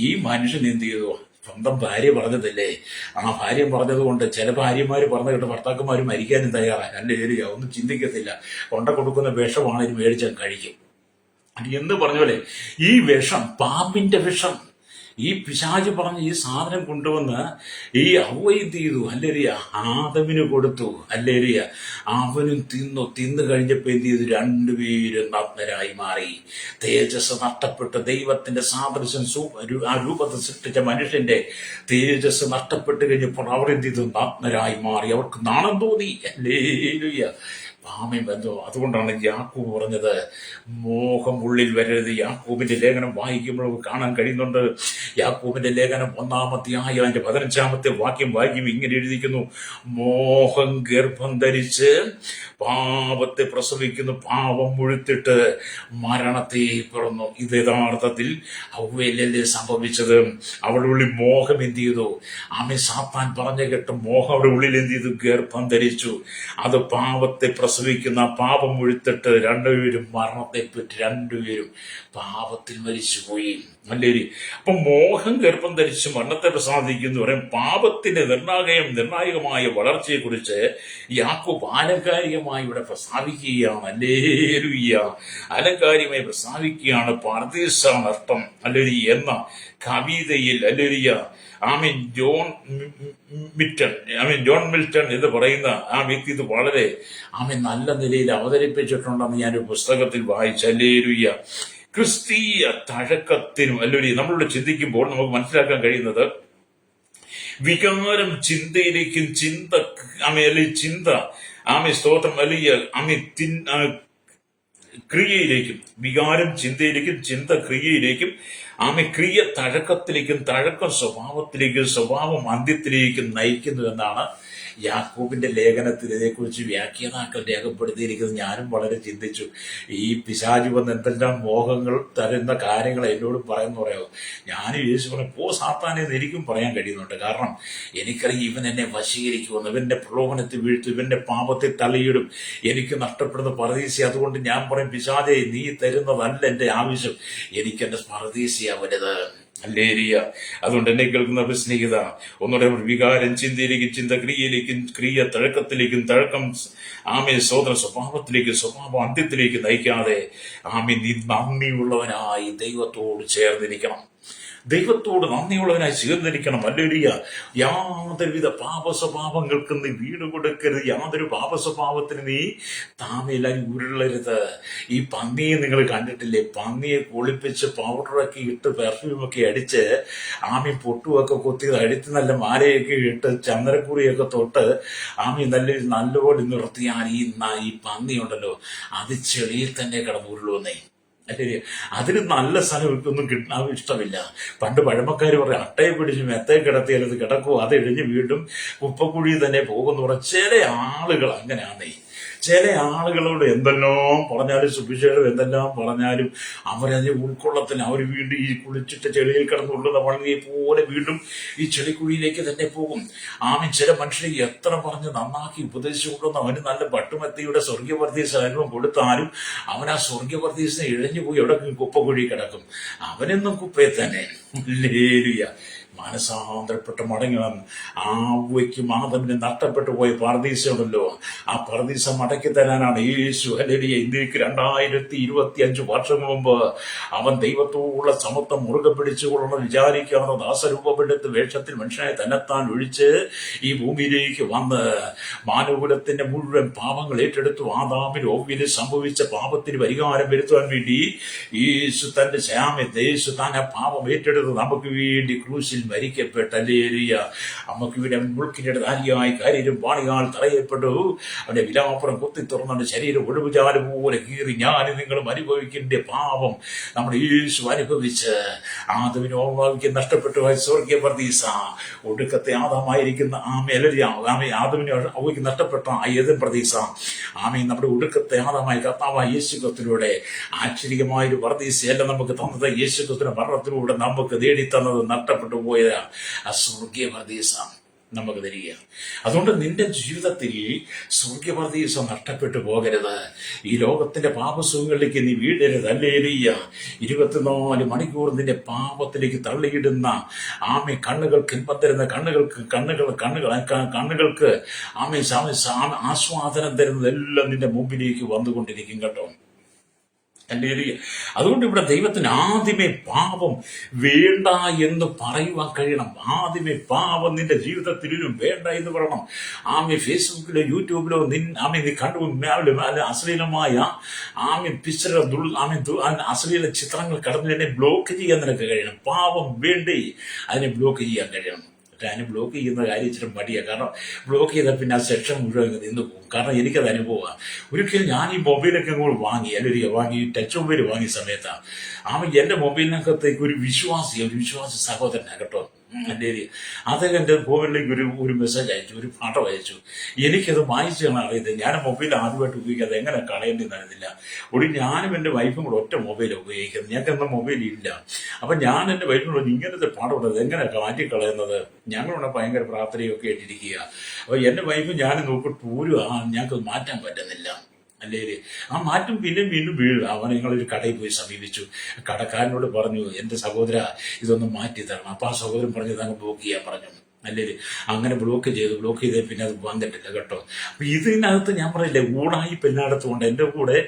ഈ മനുഷ്യൻ എന്ത് ചെയ്തു? സ്വന്തം ഭാര്യ പറഞ്ഞതല്ലേ, ആ ഭാര്യ പറഞ്ഞത് കൊണ്ട് ചില ഭാര്യമാര് പറഞ്ഞു കേട്ടോ ഭർത്താക്കന്മാര് മരിക്കാനും തയ്യാറാണ്. എൻ്റെ ഏരിയ ഒന്നും ചിന്തിക്കത്തില്ല, കൊണ്ട കൊടുക്കുന്ന വിഷമാണെങ്കിലും മേടിച്ചാൽ കഴിക്കും. എന്ന് പറഞ്ഞ പോലെ ഈ വിഷം, പാമ്പിന്റെ വിഷം, ഈ പിശാച് പറഞ്ഞ് ഈ സാധനം കൊണ്ടുവന്ന് ഈ അവയെന്ത് ചെയ്തു? അല്ലേരിയ ആദമിന് കൊടുത്തു. അല്ലേരിയ അവനും തിന്നു കഴിഞ്ഞപ്പോ എന്ത് ചെയ്തു? രണ്ടുപേരും നഗ്നരായി മാറി. തേജസ് നഷ്ടപ്പെട്ട് ദൈവത്തിന്റെ സാദൃശ്യം ആ രൂപത്തിൽ സൃഷ്ടിച്ച മനുഷ്യന്റെ തേജസ് നഷ്ടപ്പെട്ട് കഴിഞ്ഞപ്പോൾ അവർ എന്ത് ചെയ്തു? നഗ്നരായി മാറി. അവർക്ക് നാണം തോന്നി. അല്ലേലുയ്യ. പാമ്യം ബന്ധോ. അതുകൊണ്ടാണ് യാക്കോബ് പറഞ്ഞത്, മോഹം ഉള്ളിൽ വരരുത്. യാക്കോബിന്റെ ലേഖനം വായിക്കുമ്പോൾ കാണാൻ കഴിയുന്നുണ്ട്. യാക്കോബിന്റെ ലേഖനം 1-ാം അധ്യായം 15-ാമത്തെ വാക്യം വായിക്കും. ഇങ്ങനെ എഴുതിക്കുന്നു: മോഹം ഗർഭം ധരിച്ച് പാപത്തെ പ്രസവിക്കുന്നു, പാപം മുഴുത്തിട്ട് മരണത്തെ പിറന്നു. ഇത് യഥാർത്ഥത്തിൽ ഹവ്വയിലല്ലേ സംഭവിച്ചത്. അവളുടെ ഉള്ളിൽ മോഹം എന്ത് ചെയ്തു? സാത്താൻ പറഞ്ഞു കേട്ട് മോഹം അവിടെ ഉള്ളിൽ എന്ത് ചെയ്തു? ഗർഭം ധരിച്ചു. അത് പാപത്തെ പ്രസവിക്കുന്ന, പാപം മുഴുത്തിട്ട് രണ്ടുപേരും മരണത്തെപ്പറ്റി രണ്ടുപേരും പാപത്തിൽ മരിച്ചുപോയി. അല്ലേ? അപ്പൊ മോഹം ഗർഭം ധരിച്ച് മരണത്തെ പ്രസാദിക്കുന്നു പറയും. പാപത്തിന്റെ നിർണായകമായ വളർച്ചയെ കുറിച്ച് യാക്കോബ് ആലങ്കാരികമായി ഇവിടെ പ്രസ്താവിക്കുകയാണ്. അല്ലേലൂയ്യ. ആലങ്കാരികമായി പ്രസ്താവിക്കുകയാണ്. പർദീസ നഷ്ടം അല്ലേ എന്ന കവിതയിൽ. അല്ലേലൂയ്യ. ജോൺ മിൽട്ടൺ എന്ന് പറയുന്ന ആ വ്യക്തി ഇത് വളരെ നല്ല നിലയിൽ അവതരിപ്പിച്ചിട്ടുണ്ടെന്ന് ഞാനൊരു പുസ്തകത്തിൽ വായിച്ചു. ഹല്ലേലൂയ. ക്രിസ്തീയ തഴക്കത്തിനും അല്ലേലൂയ നമ്മളിവിടെ ചിന്തിക്കുമ്പോൾ നമുക്ക് മനസ്സിലാക്കാൻ കഴിയുന്നത്, വികാരം ചിന്തയിലേക്കും സ്തോത്രം ക്രിയയിലേക്കും, വികാരം ചിന്തയിലേക്കും, ചിന്ത ക്രിയയിലേക്കും, ക്രിയ തഴക്കത്തിലേക്കും, തഴക്കം സ്വഭാവത്തിലേക്കും, സ്വഭാവം അന്ത്യത്തിലേക്കും നയിക്കുന്നു എന്നാണ് യാക്കോബിന്റെ ലേഖനത്തിൽ ഇതേക്കുറിച്ച് വ്യാഖ്യാതാക്കൾ രേഖപ്പെടുത്തിയിരിക്കുന്നത് ഞാനും വളരെ ചിന്തിച്ചു. ഈ പിശാചു വന്ന് എന്തെല്ലാം മോഹങ്ങൾ തരുന്ന കാര്യങ്ങൾ എന്നോടും പറയുന്നു പറയാമോ. ഞാനും യേശു പറഞ്ഞു, പോ സാത്താനെ എന്ന് എനിക്കും പറയാൻ കഴിയുന്നുണ്ട്. കാരണം എനിക്കറിയാം ഇവൻ എന്നെ വശീകരിക്കുമെന്ന്, ഇവന്റെ പ്രലോഭനത്തിൽ വീഴ്ത്തും, ഇവന്റെ പാപത്തിൽ തലയിടും, എനിക്ക് നഷ്ടപ്പെടുന്ന പരദീസ. അതുകൊണ്ട് ഞാൻ പറയും, പിശാചേ നീ തരുന്നതല്ല എന്റെ ആവശ്യം, എനിക്ക് എന്റെ പരദീസയാ വലുത്. ഹല്ലേലൂയ. അതുകൊണ്ട് എന്നെ കേൾക്കുന്ന സ്നേഹിത, ഒന്നുകൂടെ വികാരം ചിന്തയിലേക്കും, ചിന്ത ക്രിയയിലേക്കും, ക്രിയ തഴക്കത്തിലേക്കും, തഴക്കം സോദര സ്വഭാവത്തിലേക്കും, സ്വഭാവ അന്ത്യത്തിലേക്ക് നയിക്കാതെ നീ നന്ദിയുള്ളവനായി ദൈവത്തോട് ചേർന്നിരിക്കണം. ദൈവത്തോട് നന്ദിയുള്ളവനായി ചേർന്നിരിക്കണം. ഹല്ലേലൂയ. യാതൊരുവിധ പാപ സ്വഭാവങ്ങൾക്ക് നീ വീട് കൊടുക്കരുത്. യാതൊരു പാപ സ്വഭാവത്തിന് നീ താമയിലായി ഉരുളരുത്. ഈ പന്നിയെ നിങ്ങൾ കണ്ടിട്ടില്ലേ? പന്നിയെ കുളിപ്പിച്ച് പൗഡറൊക്കെ ഇട്ട് പെർഫ്യൂമൊക്കെ അടിച്ച് പൊട്ടുമൊക്കെ കുത്തി അടിച്ച് നല്ല മാലയൊക്കെ ഇട്ട് ചന്ദ്രക്കുറിയൊക്കെ തൊട്ട് നല്ലപോലെ നിർത്തിയാൽ ഈ പന്നി ഉണ്ടല്ലോ, അത് ചെളിയിൽ തന്നെ കിടന്നുരുളുന്നേ. അല്ലേ? അതിന് നല്ല സ്ഥലമൊന്നും കിട്ടാൻ ഇഷ്ടമില്ല. പണ്ട് പഴമക്കാർ പറയും, അട്ടയെ പിടിച്ച് മെത്തയെ കിടത്തിയാൽ അത് കിടക്കും, അത് എഴിഞ്ഞ് വീണ്ടും കുപ്പക്കുഴി തന്നെ പോകുമെന്ന് പറഞ്ഞ ചില ആളുകൾ അങ്ങനെയാണേ. ചില ആളുകളോട് എന്തെല്ലാം പറഞ്ഞാലും, സുഭിക്ഷേടും എന്തെല്ലാം പറഞ്ഞാലും അവരതിനെ ഉൾക്കൊള്ളത്തില്ല. അവർ വീണ്ടും ഈ കുളിച്ചിട്ട് ചെളിയിൽ കിടന്നുള്ളത് വളരെ പോലെ വീണ്ടും ഈ ചെളിക്കുഴിയിലേക്ക് തന്നെ പോകും. ചില മനുഷ്യരെ എത്ര പറഞ്ഞ് നന്നാക്കി ഉപദേശിച്ചുകൊണ്ടുവന്ന് അവന് നല്ല പട്ടുമത്തിയുടെ സ്വർഗീയവർദ്ധീസ് അനുഭവം കൊടുത്താലും അവൻ ആ സ്വർഗീയവർദ്ധീസിനെ ഇഴഞ്ഞു പോയി എവിടെ കുപ്പക്കുഴി കിടക്കും. അവനെന്നും കുപ്പയെ തന്നെ. ഹല്ലേലൂയ. മനസാന്തരപ്പെട്ട് മടങ്ങണം. ആവയ്ക്കും ആദമിന് നഷ്ടപ്പെട്ടു പോയ പർദീസ ഉണ്ടല്ലോ, ആ പർദീസ മടക്കി തരാനാണ് യേശു. ഹല്ലേലൂയ. ഇന്ത്യക്ക് 2025 വർഷം മുമ്പ് അവൻ ദൈവത്തോടുള്ള സമത്വം മുറുകെ പിടിച്ചുകൊള്ളണം വിചാരിക്കാതെ ദാസരൂപമെടുത്ത് വേഷത്തിൽ മനുഷ്യനെ തന്നെത്താൻ ഒഴിച്ച് ഈ ഭൂമിയിലേക്ക് വന്ന് മാനവകുലത്തിന്റെ മുഴുവൻ പാപങ്ങൾ ഏറ്റെടുത്തു. ആദാമിന് ഒവ്വിന് സംഭവിച്ച പാപത്തിന് പരിഹാരം വരുത്തുവാൻ വേണ്ടി യേശു തന്റെ യേശു താൻ ആ പാപം ഏറ്റെടുത്ത് നമുക്ക് വേണ്ടി ക്രൂശിൽ മരിക്കപ്പെട്ട. ഹല്ലേലൂയ. നമുക്ക് ഇവിടെ മുൾക്കിന്റെ ധാരിയായി കാര്യം പാണിയാൽ തറയപ്പെട്ടു. അവന്റെ വിലാപ്പുറം കുത്തി തുറന്ന ശരീരം ഒഴിവുചാല് പോലെ കീറി ഞാനും നിങ്ങളും അനുഭവിക്കേണ്ട പാപം നമ്മുടെ യേശു അനുഭവിച്ച് ആദമിന് നഷ്ടപ്പെട്ടു പോയ സ്വർഗീയ പർദീസ, ഒടുക്കത്തെ ആദാമായിരിക്കുന്ന ആദമിന് അവയ്ക്ക് നഷ്ടപ്പെട്ട ഏതൻ പർദീസ, നമ്മുടെ ഒടുക്കത്തെ ആദാമായ കർത്താവായ യേശു ക്രിസ്തുവിലൂടെ ആശ്ചര്യമായൊരു പർദീസയല്ല നമുക്ക് തന്നത്. യേശു ക്രിസ്തുവിന്റെ മരണത്തിലൂടെ നമുക്ക് നേടിത്തന്നത് നഷ്ടപ്പെട്ടു പോയ ആ സ്വർഗീയ പർദീസ നമുക്ക് തരിക. അതുകൊണ്ട് നിന്റെ ജീവിതത്തിൽ സ്വർഗീയ പർദീസ നഷ്ടപ്പെട്ടു പോകരുത്. ഈ ലോകത്തിന്റെ പാപസുഖങ്ങളിലേക്ക് നീ വീഴരുത്. ഹല്ലേലൂയ. 24 മണിക്കൂർ നിന്റെ പാപത്തിലേക്ക് തള്ളിയിടുന്ന കണ്ണുകൾക്ക് ഇൻപം തരുന്ന കണ്ണുകൾക്ക് ആസ്വാദനം തരുന്നതെല്ലാം നിന്റെ മുമ്പിലേക്ക് വന്നുകൊണ്ടിരിക്കും കേട്ടോ. അതുകൊണ്ട് ഇവിടെ ദൈവത്തിന് ആദ്യമേ പാപം വേണ്ട എന്ന് പറയുവാൻ കഴിയണം. ആദ്യമേ പാപം നിന്റെ ജീവിതത്തിലും വേണ്ട എന്ന് പറയണം. ഫേസ്ബുക്കിലോ യൂട്യൂബിലോ നീ കണ്ടു അശ്ലീലമായ അശ്ലീല ചിത്രങ്ങൾ കടന്നു തന്നെ ബ്ലോക്ക് ചെയ്യാൻ നിനക്ക് കഴിയണം. പാപം വേണ്ടേ, അതിനെ ബ്ലോക്ക് ചെയ്യാൻ കഴിയണം. അതിന് ബ്ലോക്ക് ചെയ്യുന്ന കാര്യം ഇച്ചിരി മടിയാണ്. കാരണം ബ്ലോക്ക് ചെയ്താൽ പിന്നെ ആ സെക്ഷൻ മുഴുവൻ നിന്ന് പോകും. കാരണം എനിക്കത് അനുഭവമാണ്. ഒരിക്കലും ഞാൻ ഈ മൊബൈലൊക്കെ കൂടെ വാങ്ങി ടച്ച് മൊബൈൽ വാങ്ങിയ സമയത്താണ് എൻ്റെ മൊബൈലിനകത്തേക്ക് ഒരു വിശ്വാസി സഹോദരനാണ് കേട്ടോ. അദ്ദേഹം എൻ്റെ മൊബൈലിലേക്ക് ഒരു മെസ്സേജ് അയച്ചു, ഒരു പാഠം അയച്ചു. എനിക്കത് വായിച്ചാണ് അറിയുന്നത്. ഞാൻ മൊബൈൽ ആദ്യമായിട്ട് ഉപയോഗിക്കാതെ എങ്ങനെ കളയേണ്ടെന്ന് അറിയുന്നില്ല. ഞാനും എൻ്റെ വൈഫും കൂടെ ഒറ്റ മൊബൈൽ ഉപയോഗിക്കുന്നത്. ഞങ്ങൾക്കെന്ന മൊബൈൽ ഇല്ല. അപ്പം ഞാൻ എൻ്റെ വൈഫിനോട് ഇങ്ങനത്തെ പാഠം ഉള്ളത് എങ്ങനെ മാറ്റിക്കളയുന്നത്, ഞങ്ങളിവിടെ ഭയങ്കര പ്രാർത്ഥനയൊക്കെ ആയിട്ടിരിക്കുക. അപ്പോൾ എൻ്റെ വൈഫ് ഞാൻ നോക്കിയിട്ട് ഞങ്ങൾക്ക് മാറ്റാൻ പറ്റുന്നില്ല. അല്ലേ? മാറ്റം വീണ്ടും വീഴുക. ഞങ്ങളൊരു കടയിൽ പോയി സമീപിച്ചു. കടക്കാരനോട് പറഞ്ഞു, എൻ്റെ സഹോദര ഇതൊന്ന് മാറ്റി തരണം. അപ്പം ആ സഹോദരൻ പറഞ്ഞു, അങ്ങ് ബ്ലോക്ക് ചെയ്യാൻ പറഞ്ഞു. അല്ലേ? അങ്ങനെ ബ്ലോക്ക് ചെയ്ത് പിന്നെ അത് വന്നിട്ടില്ല കേട്ടോ. അപ്പൊ ഇതിനകത്ത് ഞാൻ പറയില്ലേ, ഊടായിപ്പ് എല്ലായിടത്തും ഉണ്ട്. എൻ്റെ കൂടെ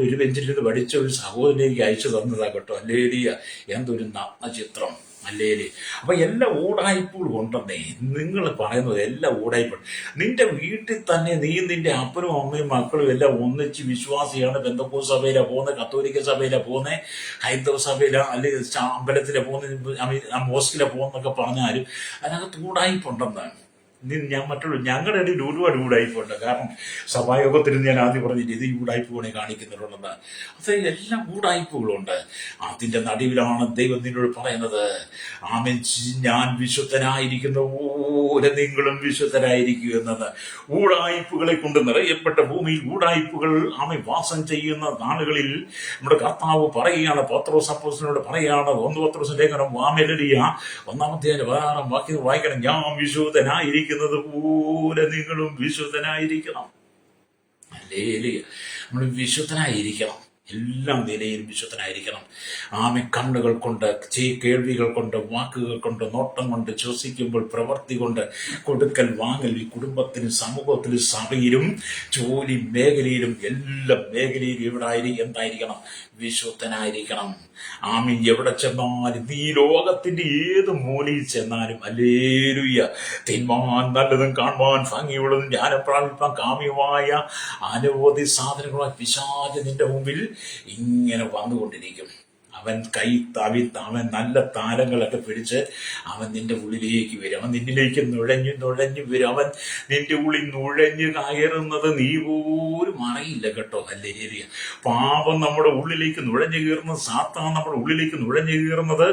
ഒരു ബെഞ്ചിലിരുന്ന് പഠിച്ച ഒരു സഹോദരനേക്ക് അയച്ചു തന്നതാ കേട്ടോ. അല്ലേലിയ, എന്തൊരു നഗ്നചിത്രം. അല്ലേലേ? അപ്പൊ എല്ലാ ഊടായ്പകളും ഉണ്ടെന്നേ. നിങ്ങൾ പറയുന്നത് എല്ലാ ഊടായ്പും നിന്റെ വീട്ടിൽ തന്നെ നീ നിന്റെ അപ്പനും അമ്മയും മക്കളും എല്ലാം ഒന്നിച്ച് വിശ്വാസിയാണ്. പെന്തക്കോസ്ത് സഭയിലാ പോകുന്നത്, കത്തോലിക്ക സഭയിലാ പോകുന്നത്, ഹൈന്ദവ സഭയിലാ അല്ലെങ്കിൽ അമ്പലത്തിലാ പോകുന്നത്, മോസ്കിലാ പോകുന്നൊക്കെ പറഞ്ഞാലും അതിനകത്ത് ഊടായ്പുണ്ടെന്നാണ്. ഞാൻ ഞങ്ങളുടെ ഇടയിൽ ഒരുപാട് ഊടായ്പുണ്ട്. കാരണം സഭായോഗത്തിൽ ഞാൻ ആദ്യം പറഞ്ഞിട്ട് ഇത് ഊടായ്പ കൂടെ കാണിക്കുന്നുണ്ടെന്ന്. അത്രയും എല്ലാ ഊടായ്പകളുണ്ട്. അതിന്റെ നടുവിലാണ് ദൈവം നിന്നോട് പറയുന്നത്, ആമേൻ, ഞാൻ വിശുദ്ധനായിരിക്കുന്ന പോലെ നിങ്ങളും വിശുദ്ധരായിരിക്കും എന്നത്. ഊടായ്പകളെ കൊണ്ട് നിറയപ്പെട്ട ഭൂമിയിൽ ഊടായ്പകൾ ആമേൻ വാസം ചെയ്യുന്ന നാളുകളിൽ നമ്മുടെ കർത്താവ് പറയുകയാണ്, പത്രോസ് അപ്പോസ്തലനോട് പറയുകയാണ്, 1 പത്രോസ് ലേഖനം 1-16 വാക്യം വായിക്കണം. ഞാൻ വിശുദ്ധനായിരിക്കുന്നത് പോലെ നിങ്ങളും വിശുദ്ധനായിരിക്കണം. ഹല്ലേലൂയ. നമ്മൾ വിശുദ്ധനായിരിക്കണം, എല്ലാ നിലയിലും വിശുദ്ധനായിരിക്കണം. ആമേ, കണ്ണുകൾ കൊണ്ട്, കേൾവികൾ കൊണ്ട്, വാക്കുകൾ കൊണ്ട്, നോട്ടം കൊണ്ട്, ശ്വസിക്കുമ്പോൾ പ്രവൃത്തി കൊണ്ട്, കൊടുക്കൽ വാങ്ങൽ, കുടുംബത്തിലും സമൂഹത്തിലും സഭയിലും ജോലി മേഖലയിലും എല്ലാ മേഖലയിലും എന്തായിരിക്കണം? വിശുദ്ധനായിരിക്കണം. ആമീൻ. എവിടെ ചെന്നാലും, ഈ ലോകത്തിന്റെ ഏത് മൂലയിൽ ചെന്നാലും, ഹല്ലേലൂയ, തിന്മാൻ നല്ലതും കാണുവാൻ ഭംഗിയുള്ളതും ജ്ഞാനം പ്രാപിപ്പാൻ കാമ്യമായ അനവധി സാധനങ്ങളായി പിശാച് നിന്റെ മുമ്പിൽ ഇങ്ങനെ വന്നുകൊണ്ടിരിക്കും. അവൻ അവൻ നല്ല താരങ്ങളൊക്കെ പിടിച്ച് അവൻ നിന്റെ ഉള്ളിലേക്ക് വരും. അവൻ നിന്നിലേക്ക് നുഴഞ്ഞു വരും. അവൻ നിന്റെ ഉള്ളിൽ നുഴഞ്ഞു കയറുന്നത് നീ പോലും അറിയില്ല കേട്ടോ. ഹല്ലേലൂയ. പാപം നമ്മുടെ ഉള്ളിലേക്ക് നുഴഞ്ഞു കയറുന്നത്, സാത്താൻ നമ്മുടെ ഉള്ളിലേക്ക് നുഴഞ്ഞു കയറുന്നത്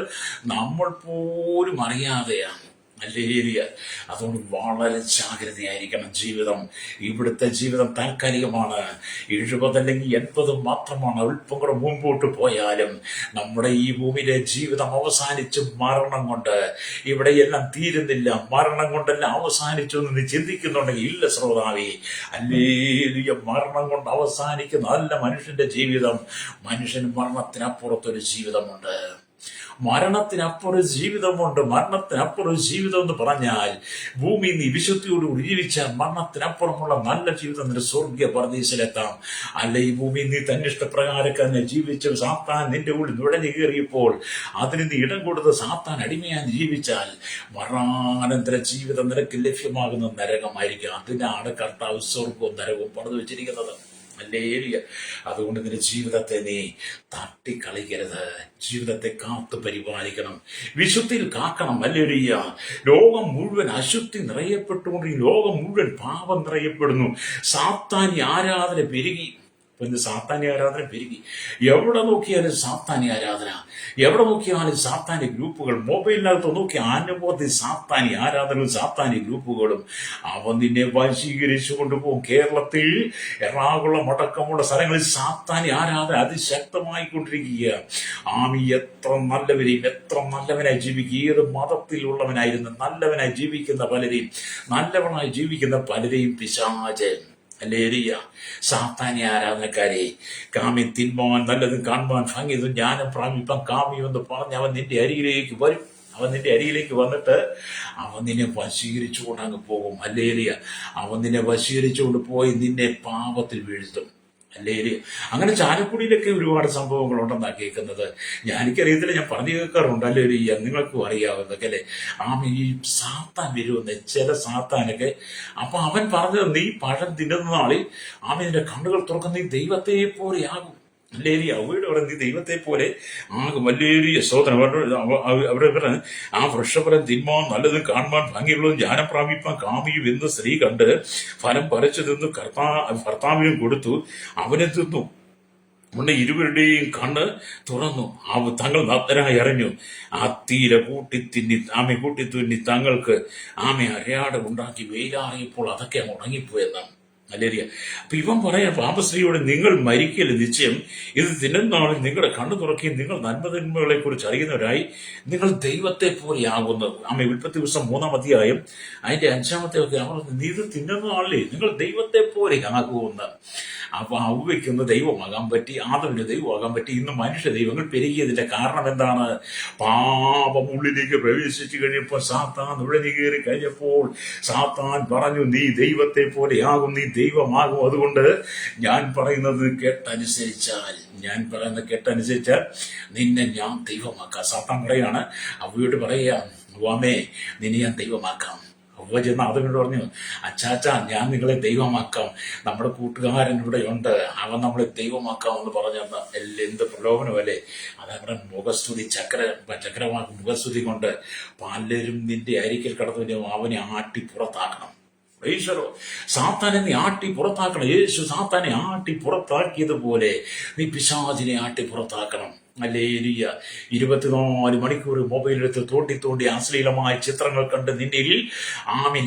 നമ്മൾ പോലും അറിയാതെയാണ്. ഹല്ലേലൂയ. അതുകൊണ്ട് വളരെ ജാഗ്രതയായിരിക്കണം. ജീവിതം, ഇവിടുത്തെ ജീവിതം താൽക്കാലികമാണ്. 70 അല്ലെങ്കിൽ 80 മാത്രമാണ്. അല്പം കൂടെ മുമ്പോട്ട് പോയാലും നമ്മുടെ ഈ ഭൂമിയിലെ ജീവിതം അവസാനിച്ചു. മരണം കൊണ്ട് ഇവിടെയെല്ലാം തീരുന്നില്ല. മരണം കൊണ്ടെല്ലാം അവസാനിച്ചു എന്ന് നീ ചിന്തിക്കുന്നുണ്ടെങ്കിൽ ഇല്ല ശ്രോതാവേ. ഹല്ലേലൂയ. മരണം കൊണ്ട് അവസാനിക്കുന്ന നല്ല മനുഷ്യന്റെ ജീവിതം. മനുഷ്യന് മരണത്തിനപ്പുറത്തൊരു ജീവിതമുണ്ട്. മരണത്തിനപ്പുറം ജീവിതമുണ്ട്. മരണത്തിനപ്പുറം ജീവിതം എന്ന് പറഞ്ഞാൽ ഭൂമി നീ വിശുദ്ധിയോടുകൂടി ജീവിച്ചാൽ മരണത്തിനപ്പുറമുള്ള നല്ല ജീവിതം നിന്റെ സ്വർഗീയ പരദീസിലെത്താം. അല്ല, ഈ ഭൂമി നീ തന്നിഷ്ടപ്രകാരമൊക്കെ തന്നെ ജീവിച്ച് സാത്താൻ നിന്റെ ഉള്ളിൽ നുഴഞ്ഞു കയറിയപ്പോൾ അതിന് നീ ഇടം കൊടുത്ത് സാത്താൻ അടിമയായി ജീവിച്ചാൽ മരണാനന്തര ജീവിതം നിനക്ക് ലഭ്യമാകുന്ന നരകമായിരിക്കും. അതിനാണ് കർത്താവ് സ്വർഗവും നരകവും പണിതു വെച്ചിരിക്കുന്നത്. ഹല്ലേലൂയ. അതുകൊണ്ട് നിന്റെ ജീവിതത്തെ നീ തട്ടിക്കളയരുത്. ജീവിതത്തെ കാത്തു പരിപാലിക്കണം, വിശുദ്ധിയിൽ കാക്കണം. ഹല്ലേലൂയ. ലോകം മുഴുവൻ അശുദ്ധി നിറയപ്പെട്ടുകൊണ്ട് ഈ ലോകം മുഴുവൻ പാപം നിറയപ്പെടുന്നു. സാത്താനി ആരാധന പെരുകി. സാത്താനി ആരാധന പെരുകി. എവിടെ നോക്കിയാലും സാത്താനി ആരാധന, എവിടെ നോക്കിയാലും സാത്താനി ഗ്രൂപ്പുകൾ. മൊബൈലിനകത്ത് നോക്കി അനവധി സാത്താനി ആരാധനകളും സാത്താനി ഗ്രൂപ്പുകളും. അവൻ നിന്നെ വശീകരിച്ചു കൊണ്ടുപോകും. കേരളത്തിൽ എറണാകുളം അടക്കമുള്ള സ്ഥലങ്ങളിൽ സാത്താനി ആരാധന അതിശക്തമായിക്കൊണ്ടിരിക്കുക. ആമി എത്ര നല്ലവനായി ജീവിക്കുക. ഏത് മതത്തിലുള്ളവനായിരുന്നു നല്ലവനായി ജീവിക്കുന്ന പലരെയും പിശാച്, ഹല്ലേലൂയ, സാത്താനി ആരാധനക്കാരെ, കാമി തിന്മാൻ നല്ലതും കാണുവാൻ ഭംഗിയതും ജ്ഞാനം പ്രാപിപ്പാൻ കാമ്യമെന്ന് പറഞ്ഞ് അവൻ നിന്റെ അരികിലേക്ക് വരും. അവൻ നിന്റെ അരികിലേക്ക് വന്നിട്ട് അവൻ നിന്നെ വശീകരിച്ചുകൊണ്ട് അങ്ങ് പോകും. ഹല്ലേലൂയ. അവൻ നിന്നെ വശീകരിച്ചുകൊണ്ട് പോയി നിന്നെ പാപത്തിൽ വീഴ്ത്തും. ഹല്ലേലൂയ. അങ്ങനെ ചാലക്കുടിയിലൊക്കെ ഒരുപാട് സംഭവങ്ങളുണ്ടെന്നാണ് കേൾക്കുന്നത്. എനിക്കറിയത്തില്ല, ഞാൻ പറഞ്ഞു കേൾക്കാറുണ്ട്. ഹല്ലേലൂയ. നിങ്ങൾക്കും അറിയാവുന്നതൊക്കെ അല്ലേ. ഈ സാത്താൻ വരുമെന്ന്, ചില സാത്താനൊക്കെ. അപ്പൊ അവൻ പറഞ്ഞത്, നീ പഴം തിന്നുന്ന നാളിൽ നിന്റെ കണ്ണുകൾ തുറക്കുന്ന നീ ദൈവത്തെ പോലെയാകും. ഹല്ലേലൂയ. അവയുടെ പറഞ്ഞ് നീ ദൈവത്തെ പോലെ ആകും. ഹല്ലേലൂയ. സ്തോത്രം. അവരെ പറഞ്ഞ്, ആ വൃക്ഷഫലം തിന്മാൻ നല്ലതും കാണുവാൻ ഭംഗിയുള്ളതും ജ്ഞാനം പ്രാപിപ്പാൻ കാമിയും എന്ന് സ്ത്രീ കണ്ട് ഫലം പറിച്ചു തിന്നു ഭർത്താവിനും കൊടുത്തു, അവനെ തിന്നു. മുന്നേ ഇരുവരുടെയും കണ്ണ് തുറന്നു, തങ്ങൾ നഗ്നരായി അറിഞ്ഞു. ആ തീര കൂട്ടിത്തുന്നി തങ്ങൾക്ക് അരയാട് ഉണ്ടാക്കി വെയിലാറിയപ്പോൾ അതൊക്കെ ഉണങ്ങിപ്പോയെന്നാണ്. ഹല്ലേലൂയ. അപ്പൊ ഇവൻ പറയാൻ പാപസ്ത്രീയോട്, നിങ്ങൾ മരിക്കല് നിശ്ചയം. ഇത് തിന്നുന്നാളിൽ നിങ്ങളുടെ കണ്ണു തുറക്കുകയും നിങ്ങൾ നന്മതിന്മകളെ കുറിച്ച് അറിയുന്നവരായി നിങ്ങൾ ദൈവത്തെ പോലെയാകുന്നത്. ഉൽപ്പത്തി പുസ്തകം 3-ാം അധ്യായം അതിന്റെ 5-ാമത്തെ ഒക്കെ അവർ, നീ ഇത് തിന്നുന്ന ആളിലെ നിങ്ങൾ ദൈവത്തെ പോലെ ആകുമെന്ന്. അപ്പൊ അവയ്ക്കൊന്ന് ദൈവമാകാൻ പറ്റി, ആദവിന് ദൈവമാകാൻ പറ്റി. ഇന്ന് മനുഷ്യ ദൈവങ്ങൾ പെരുകിയതിന്റെ കാരണം എന്താണ്? പാപം ഉള്ളിലേക്ക് പ്രവേശിച്ചു കഴിഞ്ഞപ്പോൾ, സാത്താൻ നുഴഞ്ഞു കയറി കഴിഞ്ഞപ്പോൾ സാത്താൻ പറഞ്ഞു, നീ ദൈവത്തെ പോലെയാകും, നീ ദൈവമാകും. അതുകൊണ്ട് ഞാൻ പറയുന്നത് കേട്ടനുസരിച്ചാൽ നിന്നെ ഞാൻ ദൈവമാക്കാം. സാത്താൻ പറയാണ്, അവയോട് പറയാ, നിന്നെ ഞാൻ ദൈവമാക്കാം. ഹവ്വ ചെന്ന് അതുകൊണ്ട് പറഞ്ഞു, അച്ചാച്ചാ ഞാൻ നിങ്ങളെ ദൈവമാക്കാം, നമ്മുടെ കൂട്ടുകാരൻ ഇവിടെ ഉണ്ട്, അവൻ നമ്മളെ ദൈവമാക്കാമെന്ന് പറഞ്ഞെന്ന് എന്ത് പ്രലോഭനമല്ലേ. അതവരുടെ മുഖസ്തുതി ചക്രവാക്ക് മുഖസ്തുതി കൊണ്ട് പലരും നിന്റെ അരികിൽ കടന്നു അവനെ ആട്ടി പുറത്താക്കണം. ഈശ്വരോ, സാത്താനെ നീ ആട്ടി പുറത്താക്കണം. യേശു സാത്താനെ ആട്ടി പുറത്താക്കിയതുപോലെ നീ പിശാചിനെ ആട്ടി പുറത്താക്കണം. ഹല്ലേലൂയ. 24 മണിക്കൂർ മൊബൈലെടുത്ത് തോണ്ടി തോണ്ടി അശ്ലീലമായ ചിത്രങ്ങൾ കണ്ട് നിന്റെ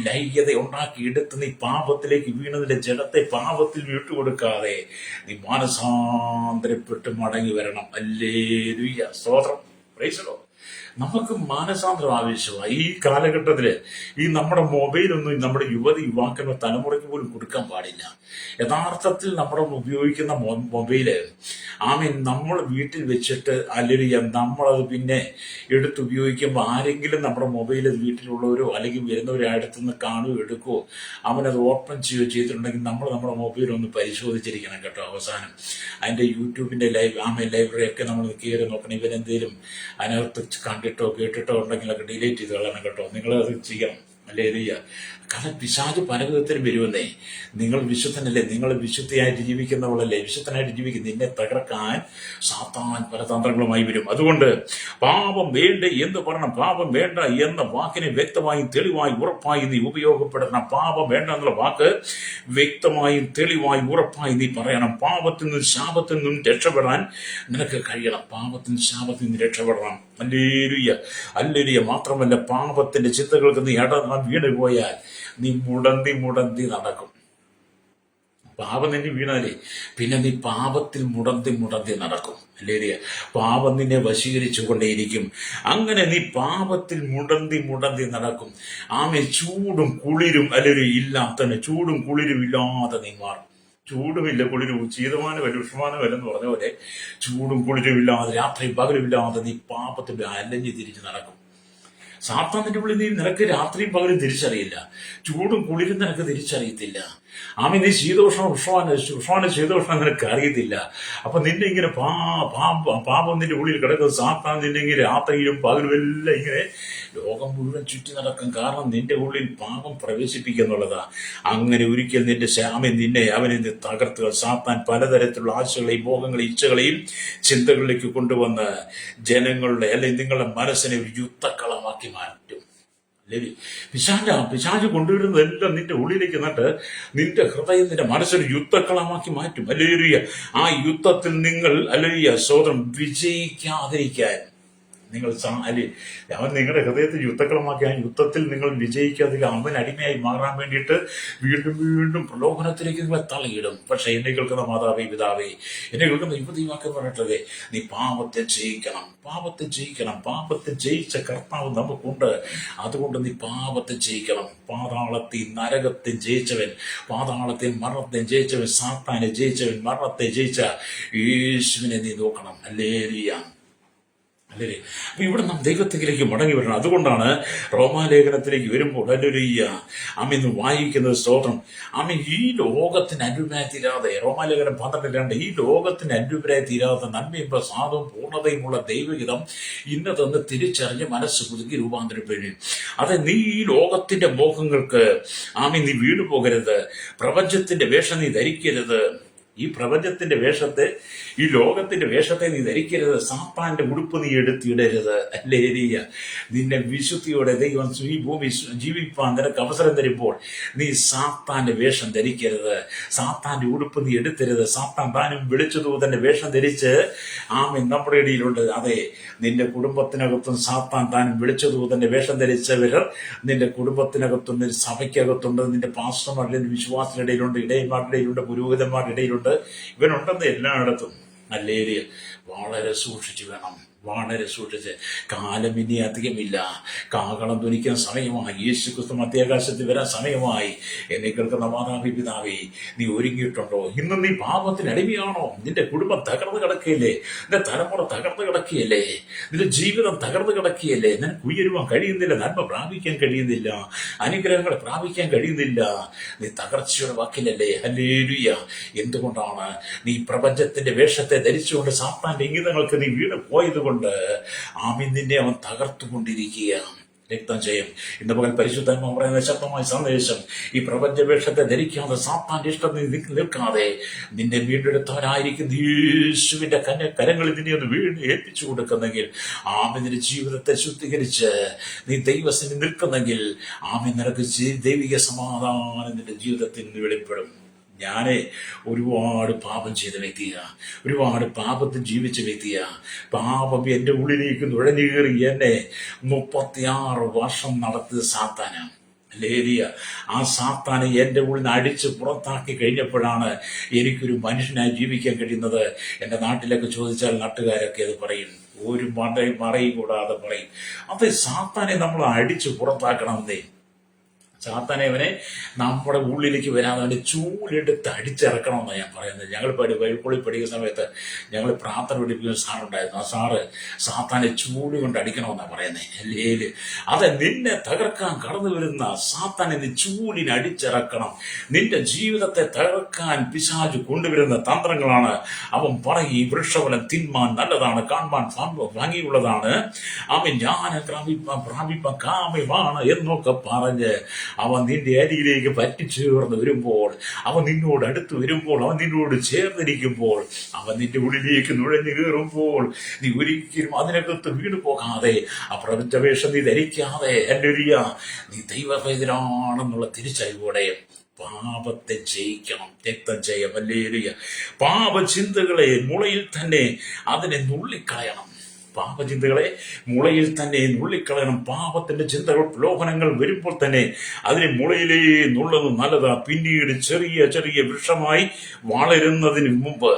ലൈംഗികത ഉണ്ടാക്കി എടുത്ത് നീ പാപത്തിലേക്ക് വീണതിന്റെ ജഡത്തെ പാപത്തിൽ വിട്ടുകൊടുക്കാതെ നീ മാനസാന്തരപ്പെട്ട് മടങ്ങി വരണം. ഹല്ലേലൂയ, സ്തോത്രം, പ്രൈസ് ദി ലോർഡ്. നമുക്ക് മാനസാന്തരം ആവശ്യമാണ്. ഈ കാലഘട്ടത്തില് നമ്മുടെ മൊബൈലൊന്നും നമ്മുടെ യുവാക്കളുടെ തലമുറയ്ക്ക് പോലും കൊടുക്കാൻ പാടില്ല. യഥാർത്ഥത്തിൽ നമ്മുടെ ഉപയോഗിക്കുന്ന മൊബൈല് നമ്മൾ വീട്ടിൽ വെച്ചിട്ട് അല്ലെങ്കിൽ നമ്മളത് പിന്നെ എടുത്തുപയോഗിക്കുമ്പോൾ ആരെങ്കിലും നമ്മുടെ മൊബൈൽ വീട്ടിലുള്ളവരോ അല്ലെങ്കിൽ വരുന്നവരോ അടുത്തുനിന്ന് കാണുകയോ എടുക്കുകയോ അവനത് ഓപ്പൺ ചെയ്യുകയോ ചെയ്തിട്ടുണ്ടെങ്കിൽ നമ്മുടെ മൊബൈൽ ഒന്ന് പരിശോധിച്ചിരിക്കണം കേട്ടോ. അവസാനം അതിൻ്റെ യൂട്യൂബിൻ്റെ ലൈബ്രറിയൊക്കെ നമ്മൾ കയറി നോക്കണം. ഇവരെന്തേലും അതിനകത്ത് കണ്ടിട്ടോ കേട്ടിട്ടോ ഉണ്ടെങ്കിലൊക്കെ ഡിലീറ്റ് ചെയ്ത് കളയണം കേട്ടോ. നിങ്ങളത് ചെയ്യണം. ഹല്ലേലൂയ. കാരണം പിശാച് പല വിധത്തിലും വരുമെന്നേ. നിങ്ങൾ വിശുദ്ധനല്ലേ, നിങ്ങൾ വിശുദ്ധിയായിട്ട് ജീവിക്കുന്നവളല്ലേ, വിശുദ്ധനായിട്ട് ജീവിക്കുന്ന നിന്നെ തകർക്കാൻ സാത്താൻ പല തന്ത്രങ്ങളുമായി വരും. അതുകൊണ്ട് പാപം വേണ്ട എന്ന് പറയണം. പാപം വേണ്ട എന്ന വാക്കിനെ വ്യക്തമായും തെളിവായും ഉറപ്പായി നീ ഉപയോഗപ്പെടുത്തണം. പാപം വേണ്ട എന്നുള്ള വാക്ക് വ്യക്തമായും തെളിവായും ഉറപ്പായി നീ പറയണം. പാപത്തിൽ നിന്നും ശാപത്തിൽ നിന്നും രക്ഷപ്പെടാൻ നിനക്ക് കഴിയണം. പാപത്തിൽ നിന്നും ശാപത്തിൽ നിന്ന് രക്ഷപ്പെടണം. Hallelujah, hallelujah. മാത്രമല്ല, പാപത്തിന്റെ ചിന്തകൾക്ക് നീ വീണ് പോയാൽ നീ മുടന്തി നടക്കും. പാപം നിന്നെ വീണാലേ പിന്നെ നീ പാപത്തിൽ മുടന്തി നടക്കും. ഹല്ലേലൂയ. പാപം നിന്നെ വശീകരിച്ചു കൊണ്ടേയിരിക്കും. അങ്ങനെ നീ പാപത്തിൽ മുടന്തി നടക്കും. ചൂടും കുളിരും ഇല്ലാത്ത ചൂടും കുളിരും ഇല്ലാതെ നീ മാറും. ചൂടുമില്ല കുളിരും, ശീതമാനമല്ല ഉഷ്മാനമല്ല എന്ന് പറഞ്ഞ പോലെ ചൂടും കുളിരുമില്ലാതെ രാത്രിയും പകലുമില്ലാതെ നീ പാപത്തിൽ അലഞ്ഞു തിരിച്ച് നടക്കും. സാത്താന്റെ ഉള്ളിൽ നീ നിനക്ക് രാത്രിയും പകലും തിരിച്ചറിയില്ല, ചൂടും കുളിരും നിനക്ക് തിരിച്ചറിയത്തില്ല. നീ ഉഷ്ണാന ശീതോഷ്ണം നിനക്ക് അറിയത്തില്ല. അപ്പൊ നിന്നെ ഇങ്ങനെ പാപം നിന്റെ ഉള്ളിൽ കിടക്കുന്ന സാത്താൻ നിന്നെ ഇങ്ങനെ രാത്രിയിലും പകലും എല്ലാം ഇങ്ങനെ ലോകം മുഴുവൻ ചുറ്റി നടക്കും. കാരണം നിന്റെ ഉള്ളിൽ പാപം പ്രവേശിപ്പിക്കുന്നുള്ളതാ. അങ്ങനെ ഒരിക്കൽ നിന്നെ അവനെ തകർത്തുക. സാത്താൻ പലതരത്തിലുള്ള ആശകളെയും ഭോഗങ്ങളെയും ഇച്ഛകളെയും ചിന്തകളിലേക്ക് കൊണ്ടുവന്ന് ജനങ്ങളുടെ അല്ലെങ്കിൽ നിങ്ങളുടെ മനസ്സിനെ ഒരു യുദ്ധക്കളമാക്കി മാറ്റും. പിശാച് കൊണ്ടുവരുന്നതെല്ലാം നിന്റെ ഉള്ളിലേക്ക് നട്ട് നിന്റെ ഹൃദയം നിന്റെ മനസ്സൊരു യുദ്ധക്കളമാക്കി മാറ്റും. ഹല്ലേലൂയ. ആ യുദ്ധത്തിൽ നിങ്ങൾ സ്വതന്ത്രം വിജയിക്കാതിരിക്കാൻ അവൻ നിങ്ങളുടെ ഹൃദയത്തിൽ യുദ്ധക്കളമാക്കി ആ യുദ്ധത്തിൽ നിങ്ങൾ വിജയിക്കാതെ അവൻ അടിമയായി മാറാൻ വേണ്ടിയിട്ട് വീണ്ടും വീണ്ടും പ്രലോഭനത്തിലേക്ക് നിങ്ങളെ തള്ളിയിടും. പക്ഷെ എന്നെ കേൾക്കുന്ന മാതാവേ, പിതാവേ, എന്നെ കേൾക്കുന്ന യുവതിവാക്യം പറഞ്ഞിട്ടേ, നീ പാപത്തെ ജയിക്കണം. പാപത്തെ ജയിച്ച കർത്താവ് നമുക്കുണ്ട്. അതുകൊണ്ട് നീ പാപത്തെ ജയിക്കണം. പാതാളത്തെ നരകത്തെ ജയിച്ചവൻ, പാതാളത്തെ മരണത്തെ ജയിച്ചവൻ, സാത്താനെ ജയിച്ചവൻ, മരണത്തെ ജയിച്ച യേശുവിനെ നീ നോക്കണം. ഹല്ലേലൂയ. അല്ലേ? അപ്പൊ ഇവിടെ നാം ദൈവത്തിലേക്ക് മടങ്ങി വരണം. അതുകൊണ്ടാണ് റോമാലേഖനത്തിലേക്ക് വരുമ്പോൾ ഹല്ലേലൂയ ഇന്ന് വായിക്കുന്നത് സ്തോത്രം. ഈ ലോകത്തിന് അന്വരായി തീരാതെ, റോമാലേഖനം 12:2, ഈ ലോകത്തിന് അന്വരായി തീരാതെ നന്മയും പ്രസാദവും പൂർണ്ണതയുമുള്ള ദൈവഹിതം ഇന്നതെന്ന് തിരിച്ചറിഞ്ഞ് മനസ്സ് പുതുക്കി രൂപാന്തരപ്പെടും. അതെ, നീ ഈ ലോകത്തിന്റെ മോഹങ്ങൾക്ക് നീ വീണു പോകരുത്. പ്രപഞ്ചത്തിന്റെ വേഷം നീ ധരിക്കരുത്. ഈ പ്രപഞ്ചത്തിന്റെ വേഷത്തെ, ഈ ലോകത്തിന്റെ വേഷത്തെ നീ ധരിക്കരുത്. സാത്താന്റെ ഉടുപ്പ് നീ എടുത്തിടരുത്. ഹല്ലേലൂയ. നിന്നെ വിശുദ്ധിയോടെ ദൈവം ഈ ഭൂമി ജീവിപ്പാൻ നിനക്ക് അവസരം തരുമ്പോൾ നീ സാത്താന്റെ വേഷം ധരിക്കരുത്. സാത്താന്റെ ഉടുപ്പ് നീ എടുത്തരുത്. സാത്താൻ താനും വെളിച്ചതൂതന്റെ വേഷം ധരിച്ച് നമ്മുടെ ഇടയിലുണ്ട്. അതെ, നിന്റെ കുടുംബത്തിനകത്തും സാത്താൻ താനും വെളിച്ചതൂതന്റെ വേഷം ധരിച്ചവർ നിന്റെ കുടുംബത്തിനകത്തും നിന്റെ സഭയ്ക്കകത്തുണ്ട്. നിന്റെ പാസ്റ്റർമാരുടെ, നിന്റെ വിശ്വാസത്തിന്റെ ഇടയിലുണ്ട്, ഇടയന്മാരുടെ ഇടയിലുണ്ട്, പുരോഹിതന്മാരുടെ ഇടയിലുണ്ട്. ഇവനുണ്ടെന്ന് എല്ലായിടത്തും. ഹല്ലേലൂയ. വളരെ സൂക്ഷിച്ചു വേണം, വളരെ സൂക്ഷിച്ച്. കാലം ഇനി അധികമില്ല. കാഹളം ധ്വനിക്കാൻ സമയമായി. യേശുക്രിസ്തു മധ്യാകാശത്തിൽ വരാൻ സമയമായി. എന്നെ കേൾക്കുന്ന മാതാവേ, പിതാവേ, നീ ഒരുങ്ങിയിട്ടുണ്ടോ? ഇന്ന് നീ പാപത്തിന് അടിമയാണോ? നിന്റെ കുടുംബം തകർന്നു കിടക്കുകയല്ലേ? നിന്റെ തലമുറ തകർന്നു കിടക്കുകയല്ലേ? നിന്റെ ജീവിതം തകർന്നു കിടക്കുകയല്ലേ? നിനക്ക് ഉയരുവാൻ കഴിയുന്നില്ല, നന്മ പ്രാപിക്കാൻ കഴിയുന്നില്ല, അനുഗ്രഹങ്ങളെ പ്രാപിക്കാൻ കഴിയുന്നില്ല. നീ തകർച്ചയുടെ വാക്കിലല്ലേ? ഹല്ലേലൂയ. എന്തുകൊണ്ടാണ്? നീ പ്രപഞ്ചത്തിന്റെ വേഷത്തെ ധരിച്ചുകൊണ്ട് സാത്താന്റെ ഇംഗിതങ്ങൾക്ക് നീ വീണ് പോയത് കൊണ്ട് നിന്നെ അവൻ തകർത്തുകൊണ്ടിരിക്കുക. രക്തം ചെയ്യും. ഇന്ന് പകൽ പരിശുദ്ധാത്മാവ് പറയുന്ന ശക്തമായ സന്ദേശം, ഈ പ്രപഞ്ചവേഷത്തെ ധരിക്കാതെ സാത്താന്റെ ഇഷ്ടം നിൽക്കാതെ നിന്നെ വീണ്ടെടുത്തവനായിരിക്കും യേശുവിന്റെ കരങ്ങളിൽ നിന്നെ ഒന്ന് വീണ് ഏൽപ്പിച്ചു കൊടുക്കുന്നെങ്കിൽ, നിന്റെ ജീവിതത്തെ ശുദ്ധീകരിച്ച് നീ ദൈവസന്നിധി നിൽക്കുന്നെങ്കിൽ നിനക്ക് ദൈവിക സമാധാനം നിന്റെ ജീവിതത്തിൽ നിന്ന് വെളിപ്പെടും. ഞാന് ഒരുപാട് പാപം ചെയ്ത വ്യക്തിയാണ്, ഒരുപാട് പാപത്തിൽ ജീവിച്ച വ്യക്തിയാണ്. പാപം എൻ്റെ ഉള്ളിലേക്ക് നുഴഞ്ഞു കയറി എന്നെ 36 വർഷം നടത്തിയ സാത്താനാണ്. ലേരിയ ആ സാത്താനെ എൻ്റെ ഉള്ളിൽ നിന്ന് അടിച്ച് പുറത്താക്കി കഴിഞ്ഞപ്പോഴാണ് എനിക്കൊരു മനുഷ്യനായി ജീവിക്കാൻ കഴിയുന്നത്. എൻ്റെ നാട്ടിലൊക്കെ ചോദിച്ചാൽ നാട്ടുകാരൊക്കെ അത് പറയും, ഒരു മറയും കൂടാതെ പറയും, അത് സാത്താനെ നമ്മൾ അടിച്ച് പുറത്താക്കണമെന്നേ. സാത്താനെ അവനെ നമ്മുടെ ഉള്ളിലേക്ക് വരാതെ അവൻ്റെ ചൂലെടുത്ത് അടിച്ചിറക്കണമെന്നാണ് ഞാൻ പറയുന്നത്. ഞങ്ങൾ ബൈബിളിൽ പഠിക്കുന്ന സമയത്ത് ഞങ്ങൾ പ്രാർത്ഥന പഠിപ്പിക്കുന്ന സാറുണ്ടായിരുന്നു. ആ സാറ് സാത്താനെ ചൂല് കൊണ്ട് അടിക്കണമെന്നാണ് പറയുന്നത്. അല്ലേല് അതെ, നിന്നെ തകർക്കാൻ കടന്നു വരുന്ന സാത്താനെ നീ ചൂലിന് അടിച്ചിറക്കണം. നിന്റെ ജീവിതത്തെ തകർക്കാൻ പിശാച് കൊണ്ടുവരുന്ന തന്ത്രങ്ങളാണ്. അവൻ പറയും, ഈ വൃക്ഷഫലം തിന്മാൻ നല്ലതാണ്, കാണുവാൻ ഭംഗിയുള്ളതാണ്, അവൻ ജ്ഞാനം പ്രാപിപ്പാൻ കാമ്യമാണ് എന്നൊക്കെ പറഞ്ഞ് അവൻ നിന്റെ അരിയിലേക്ക് പറ്റിച്ചേർന്ന് വരുമ്പോൾ, അവൻ നിന്നോട് അടുത്ത് വരുമ്പോൾ, അവൻ നിന്നോട് ചേർന്നിരിക്കുമ്പോൾ, അവൻ നിന്റെ ഉള്ളിലേക്ക് നുഴഞ്ഞു കയറുമ്പോൾ നീ ഒരിക്കലും അതിനകത്ത് വീണു പോകാതെ, ആ പ്രപഞ്ചവേഷം നീ ധരിക്കാതെ നീ ദൈവപൈതലാണെന്നുള്ള തിരിച്ചറിവോടെ പാപത്തെ ജയിക്കണം. രക്തം ചെയ്യാം. ഹല്ലേലൂയ. പാപചിന്തകളെ മുളയിൽ തന്നെ അതിനെ നുള്ളിക്കളയണം. പാപചിന്തകളെ മുളയിൽ തന്നെ നുള്ളിക്കളയണം. പാപത്തിന്റെ ചിന്തകൾ പ്രലോഭനങ്ങൾ വരുമ്പോൾ തന്നെ അതിനെ മുളയിലേ നുള്ളത് നല്ലതാ. പിന്നീട് ചെറിയ ചെറിയ വൃക്ഷമായി വളരുന്നതിന് മുമ്പ്,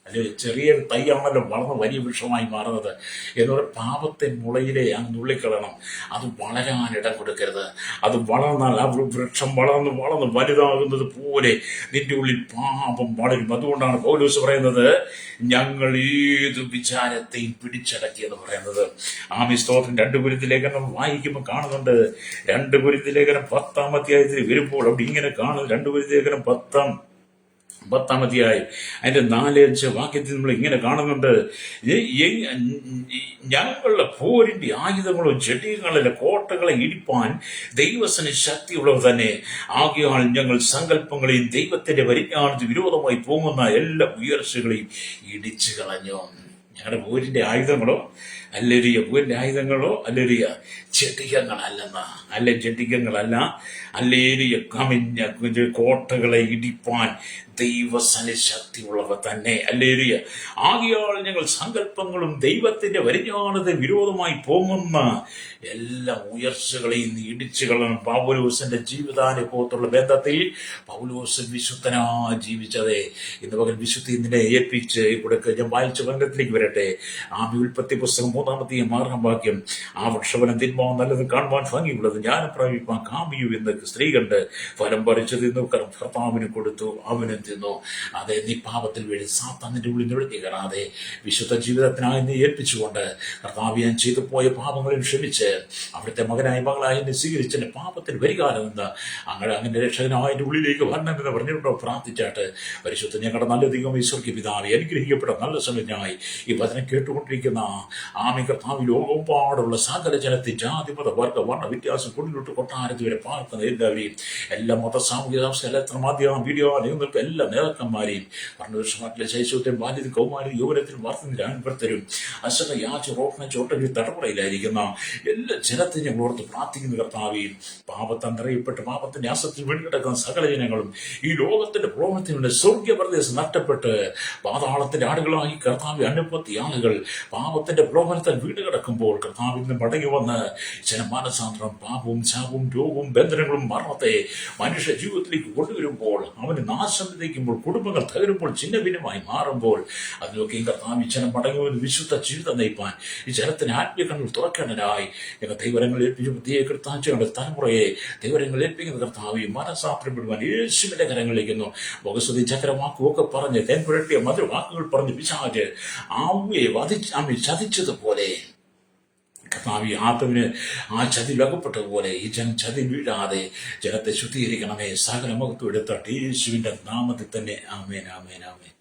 അല്ലെ, ചെറിയ തൈയാണല്ലോ വളർന്ന് വലിയ വൃക്ഷമായി മാറുന്നത്. എന്നോട് പാപത്തെ മുളയിലെ നുള്ളിക്കളയണം. അത് വളരാൻ ഇടം കൊടുക്കരുത്. അത് വളർന്നാൽ ആ വൃക്ഷം വളർന്ന് വളർന്ന് വലുതാകുന്നത് പോലെ നിന്റെ ഉള്ളിൽ പാപം വളരും. അതുകൊണ്ടാണ് പൗലോസ് പറയുന്നത്, ഞങ്ങൾ ഏത് വിചാരത്തെയും പിടിച്ചടക്കിയെന്ന് പറയുന്നത്. സ്തോത്രം. 2 കൊരിന്ത്യർ ലേഖനം വായിക്കുമ്പോൾ കാണുന്നുണ്ട്. 2 കൊരിന്ത്യർ ലേഖനം 10-ാം അധ്യായത്തിൽ വരുമ്പോൾ അവിടെ ഇങ്ങനെ കാണുന്നു. 2 കൊരിന്ത്യർ ലേഖനം 10-ാം അധ്യായം അതിന്റെ 4-5 വാക്യത്തിൽ നമ്മൾ ഇങ്ങനെ കാണുന്നുണ്ട്, ഞങ്ങളുടെ പോരിന്റെ ആയുധങ്ങളോ ജഡികങ്ങളിലെ കോട്ടകളെ ഇടിപ്പാൻ ദൈവത്തിന് ശക്തിയുള്ളത് തന്നെ. ആകയാൽ ഞങ്ങൾ സങ്കല്പങ്ങളെയും ദൈവത്തിന്റെ പരിജ്ഞാനത്തിന് വിരോധമായി പോകുന്ന എല്ലാ ഉയർച്ചകളെയും ഇടിച്ചു കളഞ്ഞു. ഞങ്ങളുടെ പോരിന്റെ ആയുധങ്ങളോ പോരിന്റെ ആയുധങ്ങളോ ജഡികങ്ങളല്ലെന്ന ജഡികങ്ങളല്ല, കമിഞ്ഞ കോട്ടകളെ ഇടിപ്പാൻ ദൈവസന ശക്തിയുള്ളവ തന്നെ. ആകയാൽ ഞങ്ങൾ സങ്കല്പങ്ങളും ദൈവത്തിന്റെ പരിജ്ഞാനത്തിന് വിരോധമായി പോകുന്ന എല്ലാ ഉയർച്ചകളെയും ഇടിച്ചു കളയണം. പൗലോസിന്റെ ജീവിതാനുഭവത്തുള്ള ബന്ധത്തിൽ പൗലോസ് വിശുദ്ധനായി ജീവിച്ചതേ. ഇന്ന് പകൽ വിശുദ്ധി നിന്നെ ഏൽപ്പിച്ച് കൊടുക്കുക. ഞാൻ വായിച്ച ബന്ധത്തിലേക്ക് വരട്ടെ. ഉൽപ്പത്തി പുസ്തകം 3-ാം അധ്യായം 6-ാം വാക്യം, ആ വൃക്ഷഫലം തിന്മാൻ നല്ലത്, കാണുവാൻ ഭംഗിയുള്ളത്, ജ്ഞാനം പ്രാപിപ്പാൻ കാമ്യു എന്ന് സ്ത്രീ കണ്ട് ഫലം പറിച്ചു തിന്നു, ഭർത്താവിന് കൊടുത്തു, അവനും തിന്നു. അതെ, നീ പാപത്തിൽ വീഴി സാത്താന്റെ ഉള്ളിൽ നുഴഞ്ഞു കയറാതെ വിശുദ്ധ ജീവിതത്തിനായി നീ ഏൽപ്പിച്ചുകൊണ്ട് കർത്താവ് ഞാൻ ചെയ്തു പോയ പാപങ്ങളിൽ ക്ഷമിച്ച് അവിടുത്തെ മകനായി മകളായി എന്നെ സ്വീകരിച്ച് എന്റെ പാപത്തിന് പരിഹാരം നിന്ന് അങ്ങനെ രക്ഷകനായ എൻ്റെ ഉള്ളിലേക്ക് വരണമെന്ന് പറഞ്ഞിട്ടുണ്ടോ? പ്രാർത്ഥിച്ചാട്ട് പരിശുദ്ധ ഞങ്ങളുടെ നല്ല ദൈവം ഈശ്വർക്ക് പിതാവെ, അനുഗ്രഹിക്കപ്പെട്ട നല്ല സമയത്തിനായി ഈ വചനം കേട്ടുകൊണ്ടിരിക്കുന്ന കർത്താവ് ലോകമെമ്പാടുള്ള സകല ജനത്തെ ജാതി മത വർഗ വർണ്ണ വ്യത്യാസം കൊണ്ടിലോട്ട് കൊട്ടാരത്തിൽ വരെ പാർക്കുന്ന എല്ലാവരെയും, എല്ലാ മത സാമൂഹിക മാധ്യമ വീഡിയോ നിങ്ങൾക്ക് എല്ലാ നേതാക്കന്മാരെയും ഭരണവർഷമാറ്റിലെ ശൈശവത്തെ ബാല്യത കൗമാരി യൗവനത്തിലും വർദ്ധന അനുഭവത്തരും അശ്വത യാച റോഹന ചോട്ടയിൽ തടപടയിലായിരിക്കുന്ന എല്ലാ ജനത്തെ ഞങ്ങൾ ഓർത്ത് പ്രാർത്ഥിക്കുന്ന കർത്താവേയും, പാപത്താൻ നിറയപ്പെട്ട് പാപത്തിന്റെ ആസത്തിൽ വീണ്ടുകിടക്കുന്ന സകല ജനങ്ങളും ഈ ലോകത്തിന്റെ പ്രോമത്തിനുണ്ട് സ്വർഗ്ഗപ്രദേശം നഷ്ടപ്പെട്ട് പാതാളത്തിന്റെ ആടുകളായി കർത്താവ് 50 ആളുകൾ പാപത്തിന്റെ പ്രോമനത്താൽ വീട് കിടക്കുമ്പോൾ കർത്താവിൽ നിന്ന് മടങ്ങി വന്ന് ജനമാനസാന്തരം പാപവും ശാപവും രോഗവും ബന്ധനങ്ങളും മരണത്തെ മനുഷ്യ ജീവിതത്തിലേക്ക് കൊണ്ടുവരുമ്പോൾ, അവന് നാശം വിതയ്ക്കുമ്പോൾ, കുടുംബങ്ങൾ തകരുമ്പോൾ, ചിഹ്ന ഭിന്നമായി മാറുമ്പോൾ, അതിലൊക്കെയും കർത്താവ് ജനം മടങ്ങി വന്ന് വിശുദ്ധ ജീവിതം നയിപ്പാൻ ഈ ജനത്തിന് ആത്മീയങ്ങൾ തുറക്കേണ്ടതിനായി ഞങ്ങൾ ദൈവരങ്ങൾ ഏൽപ്പിച്ചു. പ്രത്യേക കർത്താഴ്ചയുടെ തലമുറയെ ദൈവരങ്ങൾ ഏൽപ്പിക്കുന്ന കർത്താവ് മനസാത്രപ്പെടുവാൻ യേശുവിന്റെ കരങ്ങളിലേക്കുന്നു. മുഖസ്തുതി ചക്രവാക്കുമൊക്കെ പറഞ്ഞ് തേൻപുരട്ടിയ മധുര വാക്കുകൾ പറഞ്ഞ് പിശാച് ആവ്യെ ചതിച്ചതുപോലെ കർത്താവ് ആത്മന് ആ ചതിയിൽ അകപ്പെട്ടതുപോലെ ഈ ജനം ചതി വീഴാതെ ജനത്തെ ശുദ്ധീകരിക്കണമേ. സകല മുഖത്തും എടുത്ത യേശുവിന്റെ നാമത്തിൽ തന്നെ. ആമേൻ, ആമേൻ, ആമേൻ.